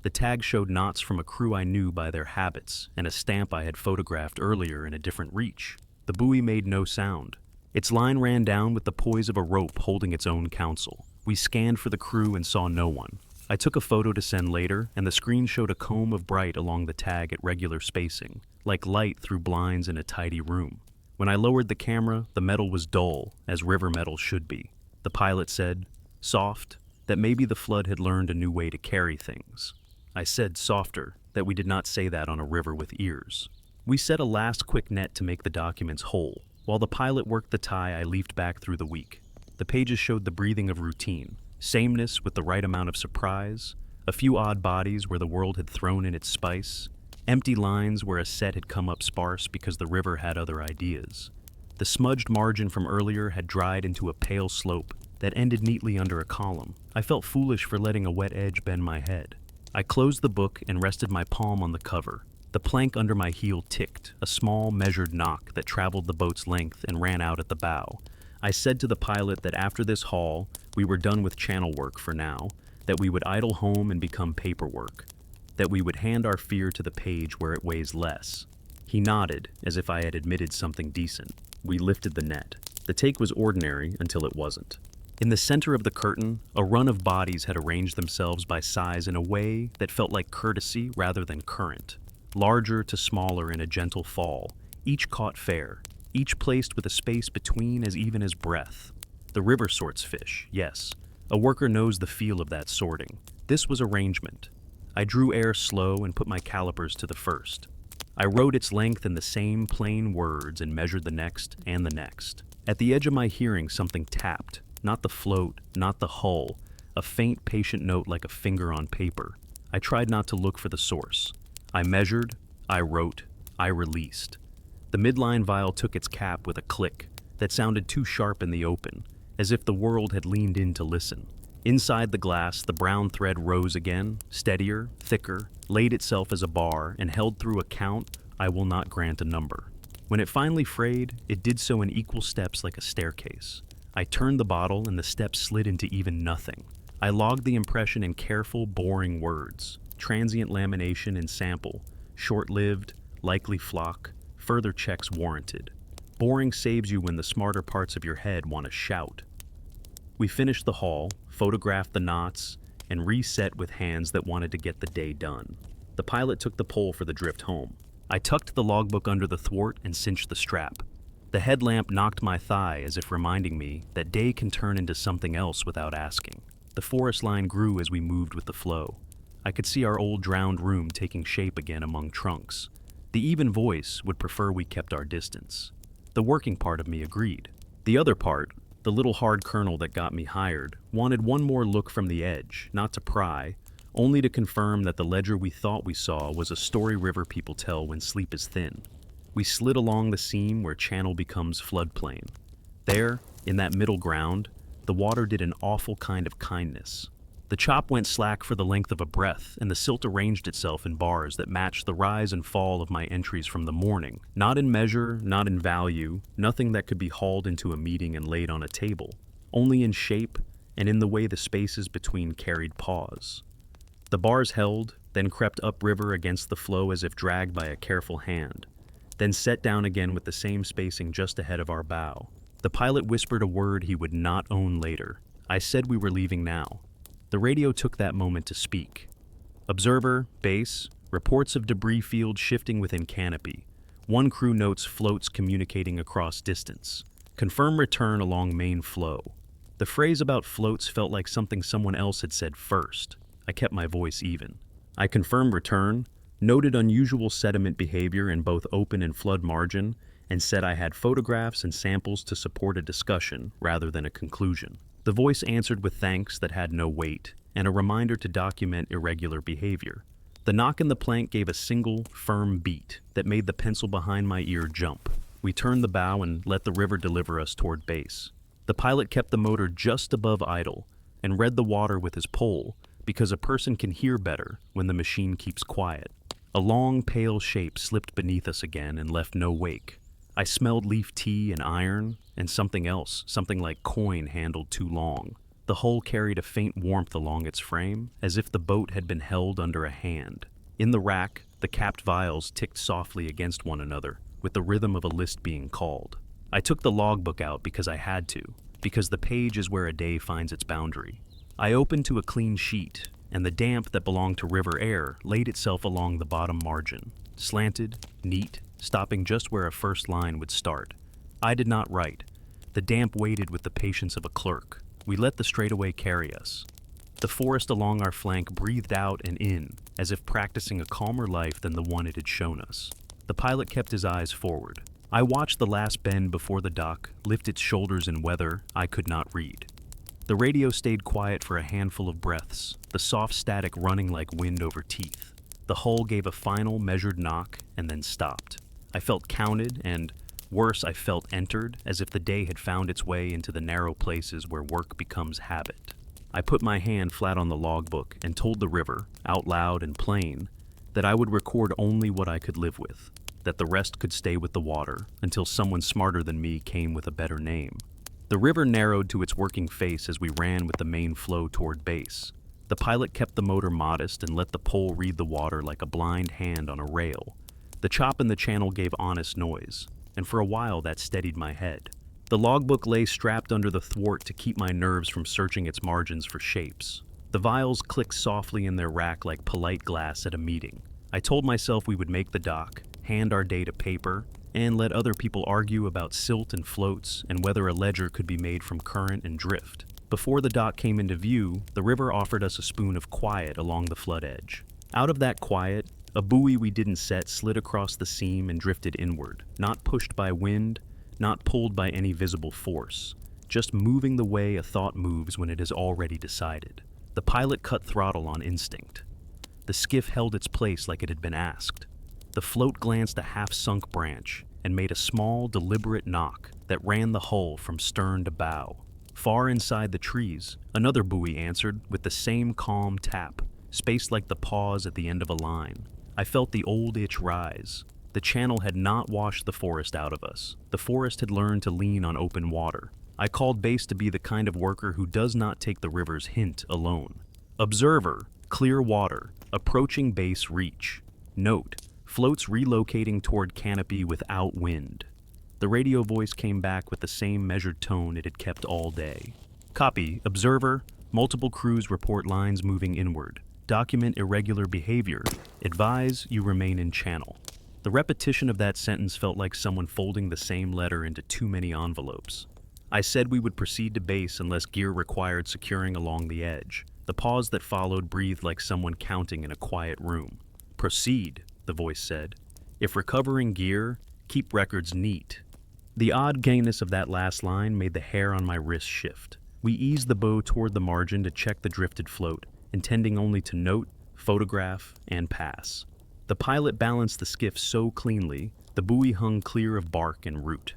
The tag showed knots from a crew I knew by their habits and a stamp I had photographed earlier in a different reach. The buoy made no sound. Its line ran down with the poise of a rope holding its own counsel. We scanned for the crew and saw no one. I took a photo to send later, and the screen showed a comb of bright along the tag at regular spacing, like light through blinds in a tidy room. When I lowered the camera, the metal was dull, as river metal should be. The pilot said, soft, that maybe the flood had learned a new way to carry things. I said softer, that we did not say that on a river with ears. We set a last quick net to make the documents whole. While the pilot worked the tie, I leafed back through the week. The pages showed the breathing of routine, sameness with the right amount of surprise, a few odd bodies where the world had thrown in its spice, empty lines where a set had come up sparse because the river had other ideas. The smudged margin from earlier had dried into a pale slope that ended neatly under a column. I felt foolish for letting a wet edge bend my head. I closed the book and rested my palm on the cover. The plank under my heel ticked, a small, measured knock that traveled the boat's length and ran out at the bow. I said to the pilot that after this haul, we were done with channel work for now, that we would idle home and become paperwork, that we would hand our fear to the page where it weighs less. He nodded, as if I had admitted something decent. We lifted the net. The take was ordinary until it wasn't. In the center of the curtain, a run of bodies had arranged themselves by size in a way that felt like courtesy rather than current. Larger to smaller in a gentle fall, each caught fair, each placed with a space between as even as breath. The river sorts fish, yes. A worker knows the feel of that sorting. This was arrangement. I drew air slow and put my calipers to the first. I wrote its length in the same plain words and measured the next and the next. At the edge of my hearing, something tapped. Not the float, not the hull. A faint, patient note like a finger on paper. I tried not to look for the source. I measured, I wrote, I released. The midline vial took its cap with a click that sounded too sharp in the open, as if the world had leaned in to listen. Inside the glass, the brown thread rose again, steadier, thicker, laid itself as a bar, and held through a count I will not grant a number. When it finally frayed, it did so in equal steps like a staircase. I turned the bottle and the steps slid into even nothing. I logged the impression in careful, boring words. Transient lamination in sample. Short-lived, likely flock. Further checks warranted. Boring saves you when the smarter parts of your head want to shout. We finished the haul, photographed the knots, and reset with hands that wanted to get the day done. The pilot took the pole for the drift home. I tucked the logbook under the thwart and cinched the strap. The headlamp knocked my thigh as if reminding me that day can turn into something else without asking. The forest line grew as we moved with the flow. I could see our old drowned room taking shape again among trunks. The even voice would prefer we kept our distance. The working part of me agreed. The other part, the little hard kernel that got me hired, wanted one more look from the edge, not to pry, only to confirm that the ledger we thought we saw was a story river people tell when sleep is thin. We slid along the seam where channel becomes floodplain. There, in that middle ground, the water did an awful kind of kindness. The chop went slack for the length of a breath, and the silt arranged itself in bars that matched the rise and fall of my entries from the morning. Not in measure, not in value, nothing that could be hauled into a meeting and laid on a table. Only in shape and in the way the spaces between carried pause. The bars held, then crept upriver against the flow as if dragged by a careful hand, then set down again with the same spacing just ahead of our bow. The pilot whispered a word he would not own later. I said we were leaving now. The radio took that moment to speak. Observer, base, reports of debris field shifting within canopy. One crew notes floats communicating across distance. Confirm return along main flow. The phrase about floats felt like something someone else had said first. I kept my voice even. I confirmed return, noted unusual sediment behavior in both open and flood margin, and said I had photographs and samples to support a discussion rather than a conclusion. The voice answered with thanks that had no weight, and a reminder to document irregular behavior. The knock in the plank gave a single, firm beat that made the pencil behind my ear jump. We turned the bow and let the river deliver us toward base. The pilot kept the motor just above idle and read the water with his pole, because a person can hear better when the machine keeps quiet. A long, pale shape slipped beneath us again and left no wake. I smelled leaf tea and iron, and something else, something like coin handled too long. The hull carried a faint warmth along its frame, as if the boat had been held under a hand. In the rack, the capped vials ticked softly against one another, with the rhythm of a list being called. I took the logbook out because I had to, because the page is where a day finds its boundary. I opened to a clean sheet, and the damp that belonged to river air laid itself along the bottom margin, slanted, neat, stopping just where a first line would start. I did not write. The damp waited with the patience of a clerk. We let the straightaway carry us. The forest along our flank breathed out and in, as if practicing a calmer life than the one it had shown us. The pilot kept his eyes forward. I watched the last bend before the dock lift its shoulders in weather I could not read. The radio stayed quiet for a handful of breaths, the soft static running like wind over teeth. The hull gave a final, measured knock and then stopped. I felt counted and, worse, I felt entered, as if the day had found its way into the narrow places where work becomes habit. I put my hand flat on the logbook and told the river, out loud and plain, that I would record only what I could live with, that the rest could stay with the water until someone smarter than me came with a better name. The river narrowed to its working face as we ran with the main flow toward base. The pilot kept the motor modest and let the pole read the water like a blind hand on a rail. The chop in the channel gave honest noise, and for a while that steadied my head. The logbook lay strapped under the thwart to keep my nerves from searching its margins for shapes. The vials clicked softly in their rack like polite glass at a meeting. I told myself we would make the dock, hand our day to paper, and let other people argue about silt and floats and whether a ledger could be made from current and drift. Before the dock came into view, the river offered us a spoon of quiet along the flood edge. Out of that quiet, a buoy we didn't set slid across the seam and drifted inward, not pushed by wind, not pulled by any visible force, just moving the way a thought moves when it is already decided. The pilot cut throttle on instinct. The skiff held its place like it had been asked. The float glanced a half-sunk branch and made a small, deliberate knock that ran the hull from stern to bow. Far inside the trees, another buoy answered with the same calm tap, spaced like the pause at the end of a line. I felt the old itch rise. The channel had not washed the forest out of us. The forest had learned to lean on open water. I called base to be the kind of worker who does not take the river's hint alone. Observer, clear water, approaching base reach. Note, floats relocating toward canopy without wind. The radio voice came back with the same measured tone it had kept all day. Copy, observer, multiple crews report lines moving inward. Document irregular behavior. Advise you remain in channel. The repetition of that sentence felt like someone folding the same letter into too many envelopes. I said we would proceed to base unless gear required securing along the edge. The pause that followed breathed like someone counting in a quiet room. Proceed, the voice said. If recovering gear, keep records neat. The odd gayness of that last line made the hair on my wrist shift. We eased the bow toward the margin to check the drifted float, intending only to note, photograph, and pass. The pilot balanced the skiff so cleanly, the buoy hung clear of bark and root.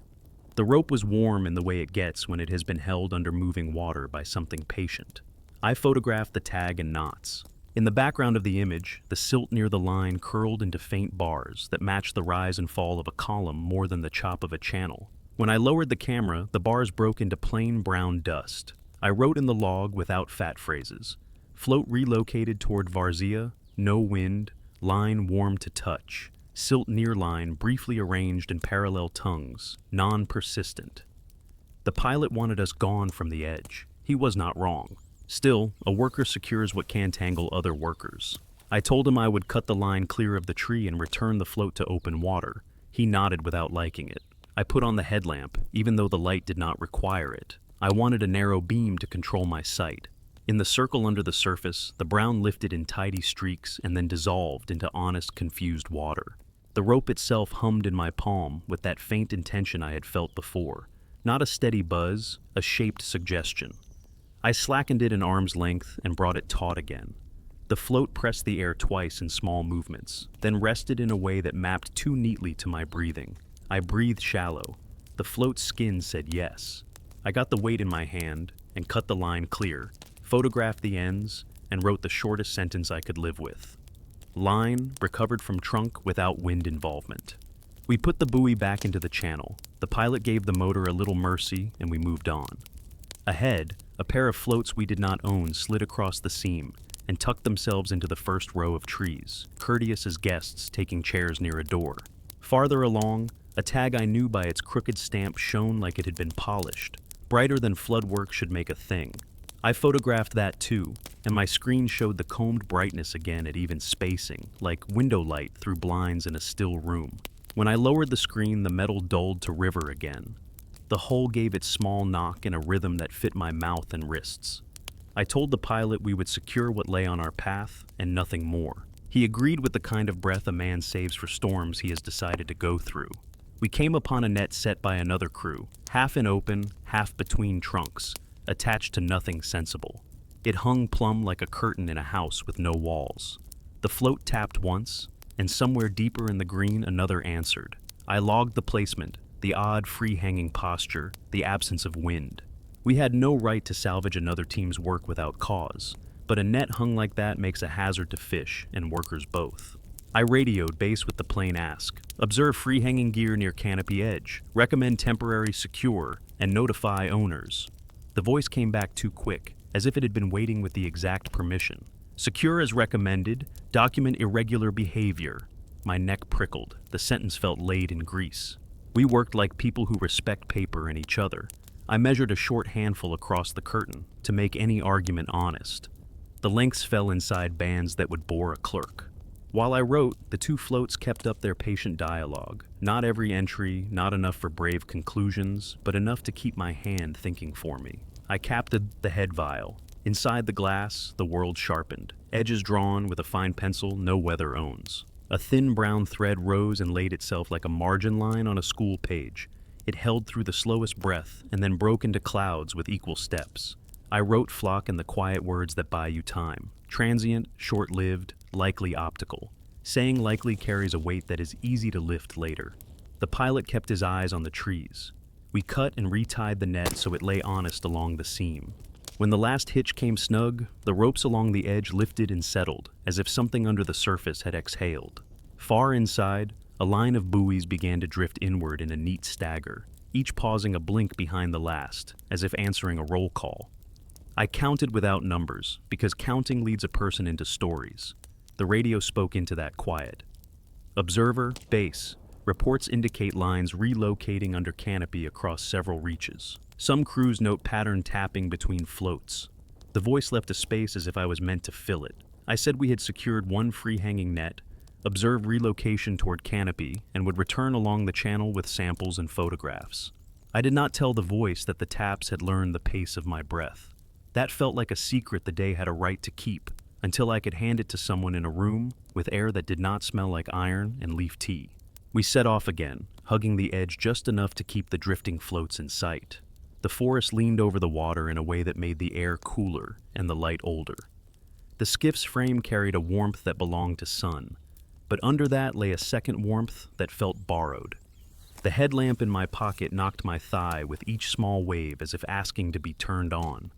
The rope was warm in the way it gets when it has been held under moving water by something patient. I photographed the tag and knots. In the background of the image, the silt near the line curled into faint bars that matched the rise and fall of a column more than the chop of a channel. When I lowered the camera, the bars broke into plain brown dust. I wrote in the log without fat phrases. Float relocated toward varzea, no wind, line warm to touch. Silt near line briefly arranged in parallel tongues, non-persistent. The pilot wanted us gone from the edge. He was not wrong. Still, a worker secures what can tangle other workers. I told him I would cut the line clear of the tree and return the float to open water. He nodded without liking it. I put on the headlamp, even though the light did not require it. I wanted a narrow beam to control my sight. In the circle under the surface, the brown lifted in tidy streaks and then dissolved into honest, confused water. The rope itself hummed in my palm with that faint intention I had felt before. Not a steady buzz, a shaped suggestion. I slackened it an arm's length and brought it taut again. The float pressed the air twice in small movements, then rested in a way that mapped too neatly to my breathing. I breathed shallow. The float's skin said yes. I got the weight in my hand and cut the line clear, photographed the ends, and wrote the shortest sentence I could live with. Line recovered from trunk without wind involvement. We put the buoy back into the channel. The pilot gave the motor a little mercy and we moved on. Ahead, a pair of floats we did not own slid across the seam and tucked themselves into the first row of trees, courteous as guests taking chairs near a door. Farther along, a tag I knew by its crooked stamp shone like it had been polished, brighter than flood work should make a thing. I photographed that too, and my screen showed the combed brightness again at even spacing, like window light through blinds in a still room. When I lowered the screen, the metal dulled to river again. The hull gave its small knock in a rhythm that fit my mouth and wrists. I told the pilot we would secure what lay on our path and nothing more. He agreed with the kind of breath a man saves for storms he has decided to go through. We came upon a net set by another crew, half in open, half between trunks, attached to nothing sensible. It hung plumb like a curtain in a house with no walls. The float tapped once, and somewhere deeper in the green another answered. I logged the placement, the odd free-hanging posture, the absence of wind. We had no right to salvage another team's work without cause, but a net hung like that makes a hazard to fish and workers both. I radioed base with the plain ask. Observe free-hanging gear near canopy edge. Recommend temporary secure and notify owners. The voice came back too quick, as if it had been waiting with the exact permission. Secure as recommended. Document irregular behavior. My neck prickled. The sentence felt laid in grease. We worked like people who respect paper and each other. I measured a short handful across the curtain to make any argument honest. The lengths fell inside bands that would bore a clerk. While I wrote, the two floats kept up their patient dialogue. Not every entry, not enough for brave conclusions, but enough to keep my hand thinking for me. I capped the head vial. Inside the glass, the world sharpened. Edges drawn with a fine pencil no weather owns. A thin brown thread rose and laid itself like a margin line on a school page. It held through the slowest breath and then broke into clouds with equal steps. I wrote flock in the quiet words that buy you time. Transient, short-lived, likely optical. Saying likely carries a weight that is easy to lift later. The pilot kept his eyes on the trees. We cut and retied the net so it lay honest along the seam. When the last hitch came snug, the ropes along the edge lifted and settled, as if something under the surface had exhaled. Far inside, a line of buoys began to drift inward in a neat stagger, each pausing a blink behind the last, as if answering a roll call. I counted without numbers, because counting leads a person into stories. The radio spoke into that quiet. Observer, base. Reports indicate lines relocating under canopy across several reaches. Some crews note pattern tapping between floats. The voice left a space as if I was meant to fill it. I said we had secured one free-hanging net, observed relocation toward canopy, and would return along the channel with samples and photographs. I did not tell the voice that the taps had learned the pace of my breath. That felt like a secret the day had a right to keep, until I could hand it to someone in a room with air that did not smell like iron and leaf tea. We set off again, hugging the edge just enough to keep the drifting floats in sight. The forest leaned over the water in a way that made the air cooler and the light older. The skiff's frame carried a warmth that belonged to sun, but under that lay a second warmth that felt borrowed. The headlamp in my pocket knocked my thigh with each small wave as if asking to be turned on.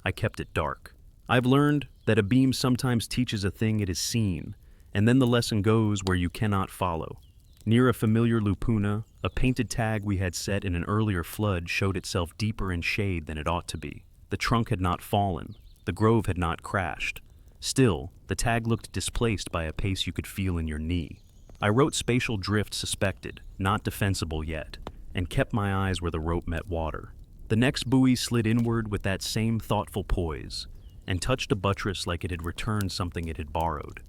I kept it dark. I've learned that a beam sometimes teaches a thing it is seen, and then the lesson goes where you cannot follow. Near a familiar lupuna, a painted tag we had set in an earlier flood showed itself deeper in shade than it ought to be. The trunk had not fallen. The grove had not crashed. Still, the tag looked displaced by a pace you could feel in your knee. I wrote spatial drift suspected, not defensible yet, and kept my eyes where the rope met water. The next buoy slid inward with that same thoughtful poise, and touched a buttress like it had returned something it had borrowed.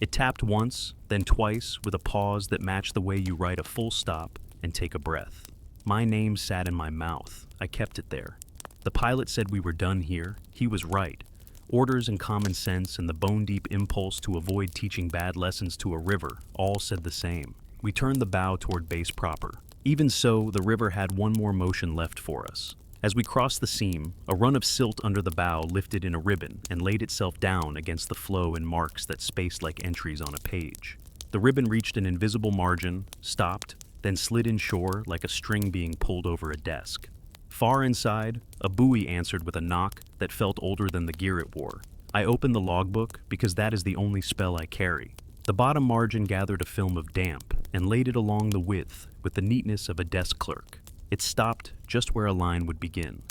It tapped once, then twice, with a pause that matched the way you write a full stop and take a breath. My name sat in my mouth. I kept it there. The pilot said we were done here. He was right. Orders and common sense and the bone-deep impulse to avoid teaching bad lessons to a river all said the same. We turned the bow toward base proper. Even so, the river had one more motion left for us. As we crossed the seam, a run of silt under the bow lifted in a ribbon and laid itself down against the flow in marks that spaced like entries on a page. The ribbon reached an invisible margin, stopped, then slid inshore like a string being pulled over a desk. Far inside, a buoy answered with a knock that felt older than the gear it wore. I opened the logbook because that is the only spell I carry. The bottom margin gathered a film of damp and laid it along the width with the neatness of a desk clerk. It stopped just where a line would begin.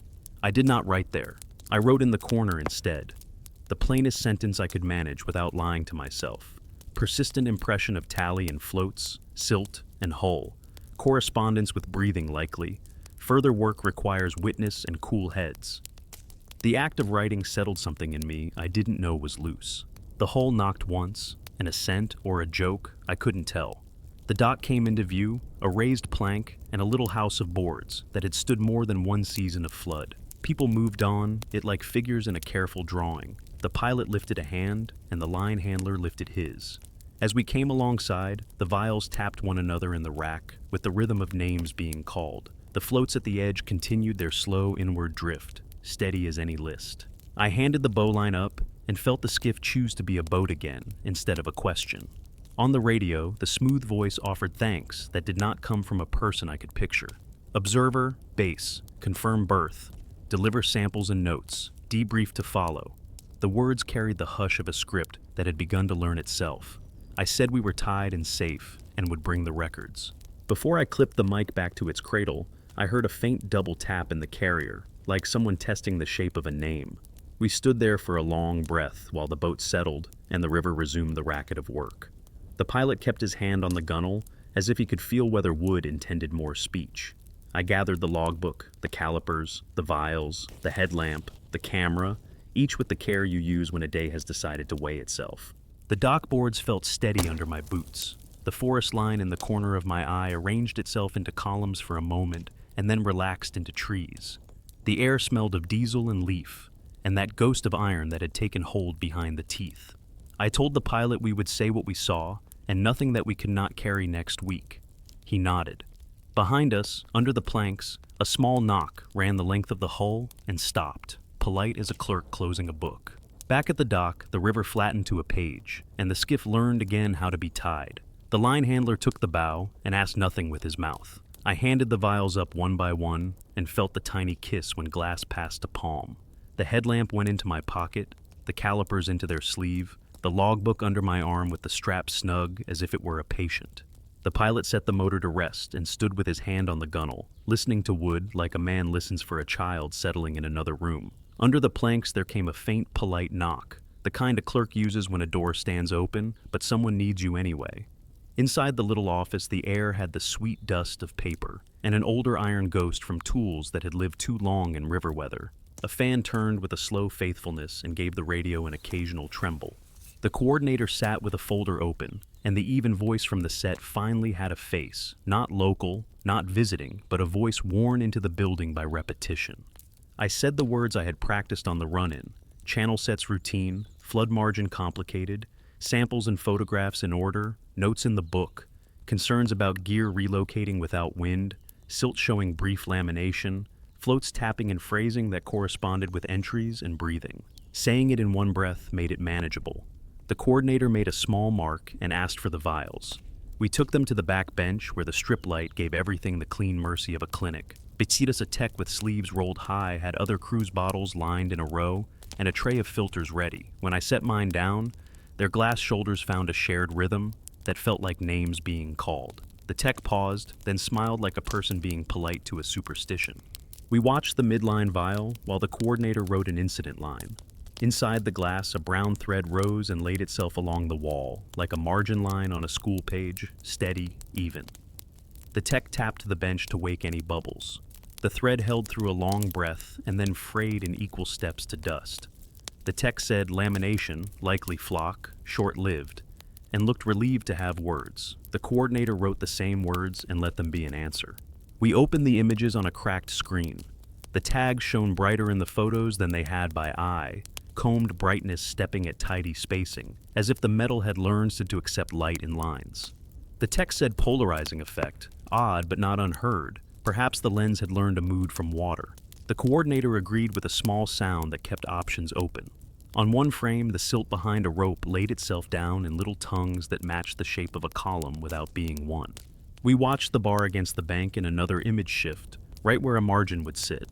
I did not write there. I wrote in the corner instead. The plainest sentence I could manage without lying to myself. Persistent impression of tally and floats, silt and hull. Correspondence with breathing likely. Further work requires witness and cool heads. The act of writing settled something in me I didn't know was loose. The hull knocked once, an assent or a joke, I couldn't tell. The dock came into view, a raised plank, and a little house of boards that had stood more than one season of flood. People moved on, it like figures in a careful drawing. The pilot lifted a hand, and the line handler lifted his. As we came alongside, the vials tapped one another in the rack, with the rhythm of names being called. The floats at the edge continued their slow inward drift, steady as any list. I handed the bowline up, and felt the skiff choose to be a boat again, instead of a question. On the radio, the smooth voice offered thanks that did not come from a person I could picture. Observer, base, confirm berth, deliver samples and notes, debrief to follow. The words carried the hush of a script that had begun to learn itself. I said we were tied and safe and would bring the records. Before I clipped the mic back to its cradle, I heard a faint double tap in the carrier, like someone testing the shape of a name. We stood there for a long breath while the boat settled and the river resumed the racket of work. The pilot kept his hand on the gunwale, as if he could feel whether wood intended more speech. I gathered the logbook, the calipers, the vials, the headlamp, the camera, each with the care you use when a day has decided to weigh itself. The dock boards felt steady under my boots. The forest line in the corner of my eye arranged itself into columns for a moment and then relaxed into trees. The air smelled of diesel and leaf, and that ghost of iron that had taken hold behind the teeth. I told the pilot we would say what we saw, and nothing that we could not carry next week. He nodded. Behind us, under the planks, a small knock ran the length of the hull and stopped, polite as a clerk closing a book. Back at the dock, the river flattened to a page, and the skiff learned again how to be tied. The line handler took the bow and asked nothing with his mouth. I handed the vials up one by one and felt the tiny kiss when glass passed to palm. The headlamp went into my pocket, the calipers into their sleeve, the logbook under my arm with the strap snug as if it were a patient. The pilot set the motor to rest and stood with his hand on the gunwale, listening to wood like a man listens for a child settling in another room. Under the planks there came a faint, polite knock, the kind a clerk uses when a door stands open, but someone needs you anyway. Inside the little office, the air had the sweet dust of paper, and an older iron ghost from tools that had lived too long in river weather. A fan turned with a slow faithfulness and gave the radio an occasional tremble. The coordinator sat with a folder open, and the even voice from the set finally had a face, not local, not visiting, but a voice worn into the building by repetition. I said the words I had practiced on the run-in: channel sets routine, flood margin complicated, samples and photographs in order, notes in the book, concerns about gear relocating without wind, silt showing brief lamination, floats tapping and phrasing that corresponded with entries and breathing. Saying it in one breath made it manageable. The coordinator made a small mark and asked for the vials. We took them to the back bench where the strip light gave everything the clean mercy of a clinic. Betsitas, a tech with sleeves rolled high, had other cruise bottles lined in a row and a tray of filters ready. When I set mine down, their glass shoulders found a shared rhythm that felt like names being called. The tech paused, then smiled like a person being polite to a superstition. We watched the midline vial while the coordinator wrote an incident line. Inside the glass, a brown thread rose and laid itself along the wall, like a margin line on a school page, steady, even. The tech tapped the bench to wake any bubbles. The thread held through a long breath and then frayed in equal steps to dust. The tech said lamination, likely flock, short-lived, and looked relieved to have words. The coordinator wrote the same words and let them be an answer. We opened the images on a cracked screen. The tags shone brighter in the photos than they had by eye, combed brightness stepping at tidy spacing, as if the metal had learned to accept light in lines. The text said polarizing effect, odd but not unheard. Perhaps the lens had learned a mood from water. The coordinator agreed with a small sound that kept options open. On one frame, the silt behind a rope laid itself down in little tongues that matched the shape of a column without being one. We watched the bar against the bank in another image shift, right where a margin would sit.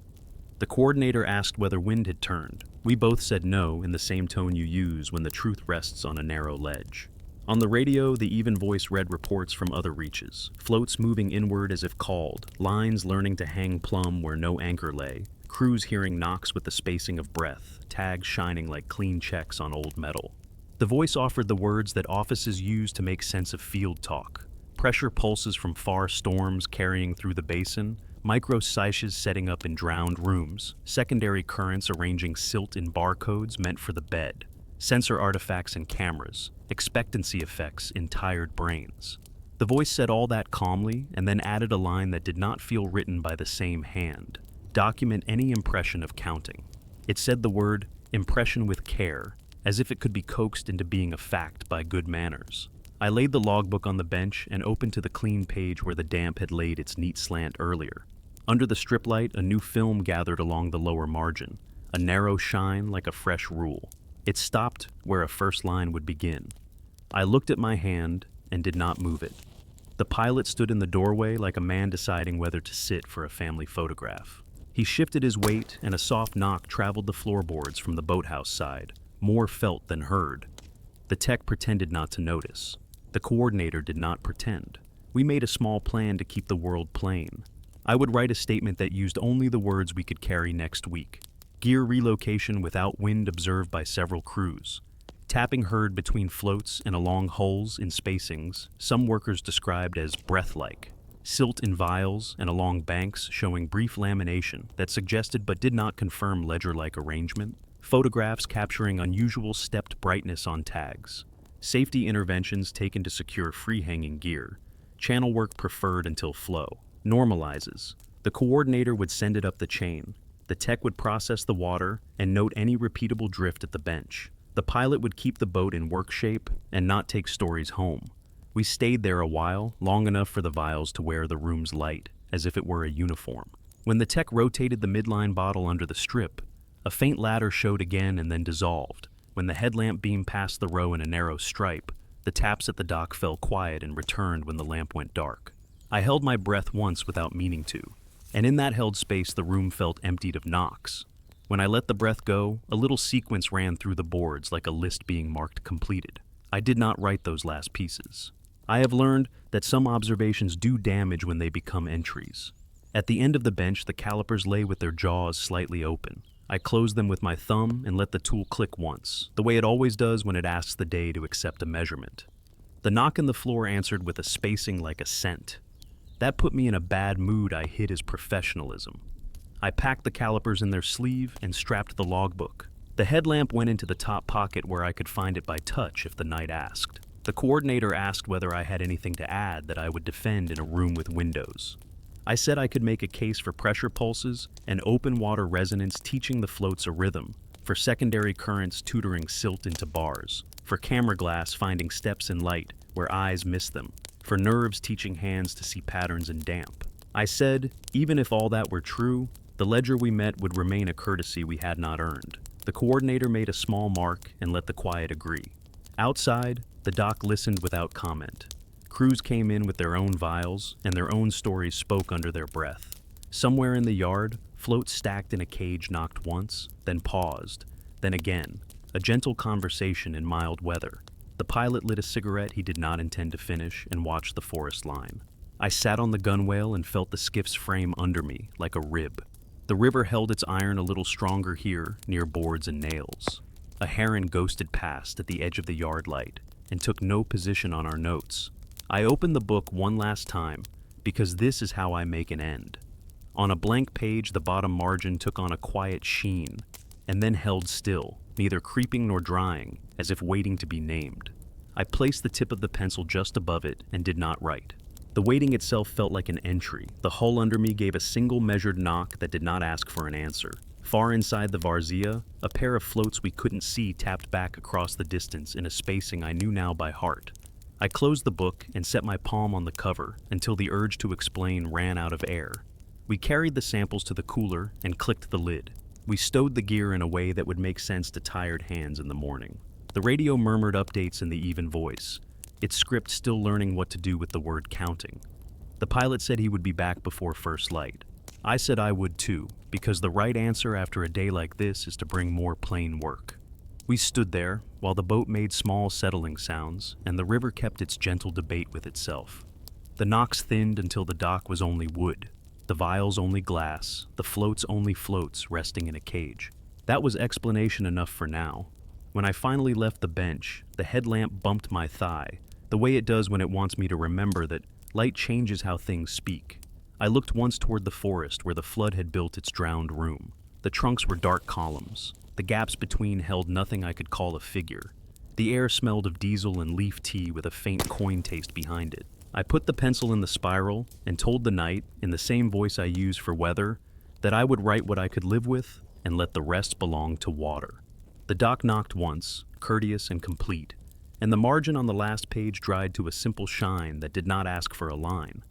The coordinator asked whether wind had turned. We both said no in the same tone you use when the truth rests on a narrow ledge. On the radio, the even voice read reports from other reaches, floats moving inward as if called, lines learning to hang plumb where no anchor lay, crews hearing knocks with the spacing of breath, tags shining like clean checks on old metal. The voice offered the words that offices use to make sense of field talk. Pressure pulses from far storms carrying through the basin, micro seiches setting up in drowned rooms, secondary currents arranging silt in barcodes meant for the bed, sensor artifacts in cameras, expectancy effects in tired brains. The voice said all that calmly and then added a line that did not feel written by the same hand. Document any impression of counting. It said the word impression with care, as if it could be coaxed into being a fact by good manners. I laid the logbook on the bench and opened to the clean page where the damp had laid its neat slant earlier. Under the strip light, a new film gathered along the lower margin, a narrow shine like a fresh rule. It stopped where a first line would begin. I looked at my hand and did not move it. The pilot stood in the doorway like a man deciding whether to sit for a family photograph. He shifted his weight and a soft knock traveled the floorboards from the boathouse side, more felt than heard. The tech pretended not to notice. The coordinator did not pretend. We made a small plan to keep the world plain. I would write a statement that used only the words we could carry next week. Gear relocation without wind observed by several crews. Tapping heard between floats and along hulls in spacings, some workers described as breath-like. Silt in vials and along banks showing brief lamination that suggested but did not confirm ledger-like arrangement. Photographs capturing unusual stepped brightness on tags. Safety interventions taken to secure free-hanging gear. Channel work preferred until flow. Normalizes. The coordinator would send it up the chain. The tech would process the water and note any repeatable drift at the bench. The pilot would keep the boat in work shape and not take stories home. We stayed there a while, long enough for the vials to wear the room's light, as if it were a uniform. When the tech rotated the midline bottle under the strip, a faint ladder showed again and then dissolved. When the headlamp beam passed the row in a narrow stripe, the taps at the dock fell quiet and returned when the lamp went dark. I held my breath once without meaning to, and in that held space the room felt emptied of knocks. When I let the breath go, a little sequence ran through the boards like a list being marked completed. I did not write those last pieces. I have learned that some observations do damage when they become entries. At the end of the bench, the calipers lay with their jaws slightly open. I closed them with my thumb and let the tool click once, the way it always does when it asks the day to accept a measurement. The knock in the floor answered with a spacing like a cent. That put me in a bad mood I hid as professionalism. I packed the calipers in their sleeve and strapped the logbook. The headlamp went into the top pocket where I could find it by touch if the night asked. The coordinator asked whether I had anything to add that I would defend in a room with windows. I said I could make a case for pressure pulses and open water resonance teaching the floats a rhythm, for secondary currents tutoring silt into bars, for camera glass finding steps in light where eyes miss them, for nerves teaching hands to see patterns in damp. I said, even if all that were true, the ledger we met would remain a courtesy we had not earned. The coordinator made a small mark and let the quiet agree. Outside, the dock listened without comment. Crews came in with their own vials, and their own stories spoke under their breath. Somewhere in the yard, floats stacked in a cage knocked once, then paused, then again, a gentle conversation in mild weather. The pilot lit a cigarette he did not intend to finish and watched the forest line. I sat on the gunwale and felt the skiff's frame under me, like a rib. The river held its iron a little stronger here, near boards and nails. A heron ghosted past at the edge of the yard light and took no position on our notes. I opened the book one last time, because this is how I make an end. On a blank page, the bottom margin took on a quiet sheen, and then held still, neither creeping nor drying, as if waiting to be named. I placed the tip of the pencil just above it and did not write. The waiting itself felt like an entry. The hull under me gave a single measured knock that did not ask for an answer. Far inside the varzea, a pair of floats we couldn't see tapped back across the distance in a spacing I knew now by heart. I closed the book and set my palm on the cover until the urge to explain ran out of air. We carried the samples to the cooler and clicked the lid. We stowed the gear in a way that would make sense to tired hands in the morning. The radio murmured updates in the even voice, its script still learning what to do with the word counting. The pilot said he would be back before first light. I said I would too, because the right answer after a day like this is to bring more plain work. We stood there, while the boat made small settling sounds, and the river kept its gentle debate with itself. The knocks thinned until the dock was only wood, the vials only glass, the floats only floats resting in a cage. That was explanation enough for now. When I finally left the bench, the headlamp bumped my thigh, the way it does when it wants me to remember that light changes how things speak. I looked once toward the forest where the flood had built its drowned room. The trunks were dark columns. The gaps between held nothing I could call a figure. The air smelled of diesel and leaf tea with a faint coin taste behind it. I put the pencil in the spiral and told the night, in the same voice I use for weather, that I would write what I could live with and let the rest belong to water. The dock knocked once, courteous and complete, and the margin on the last page dried to a simple shine that did not ask for a line.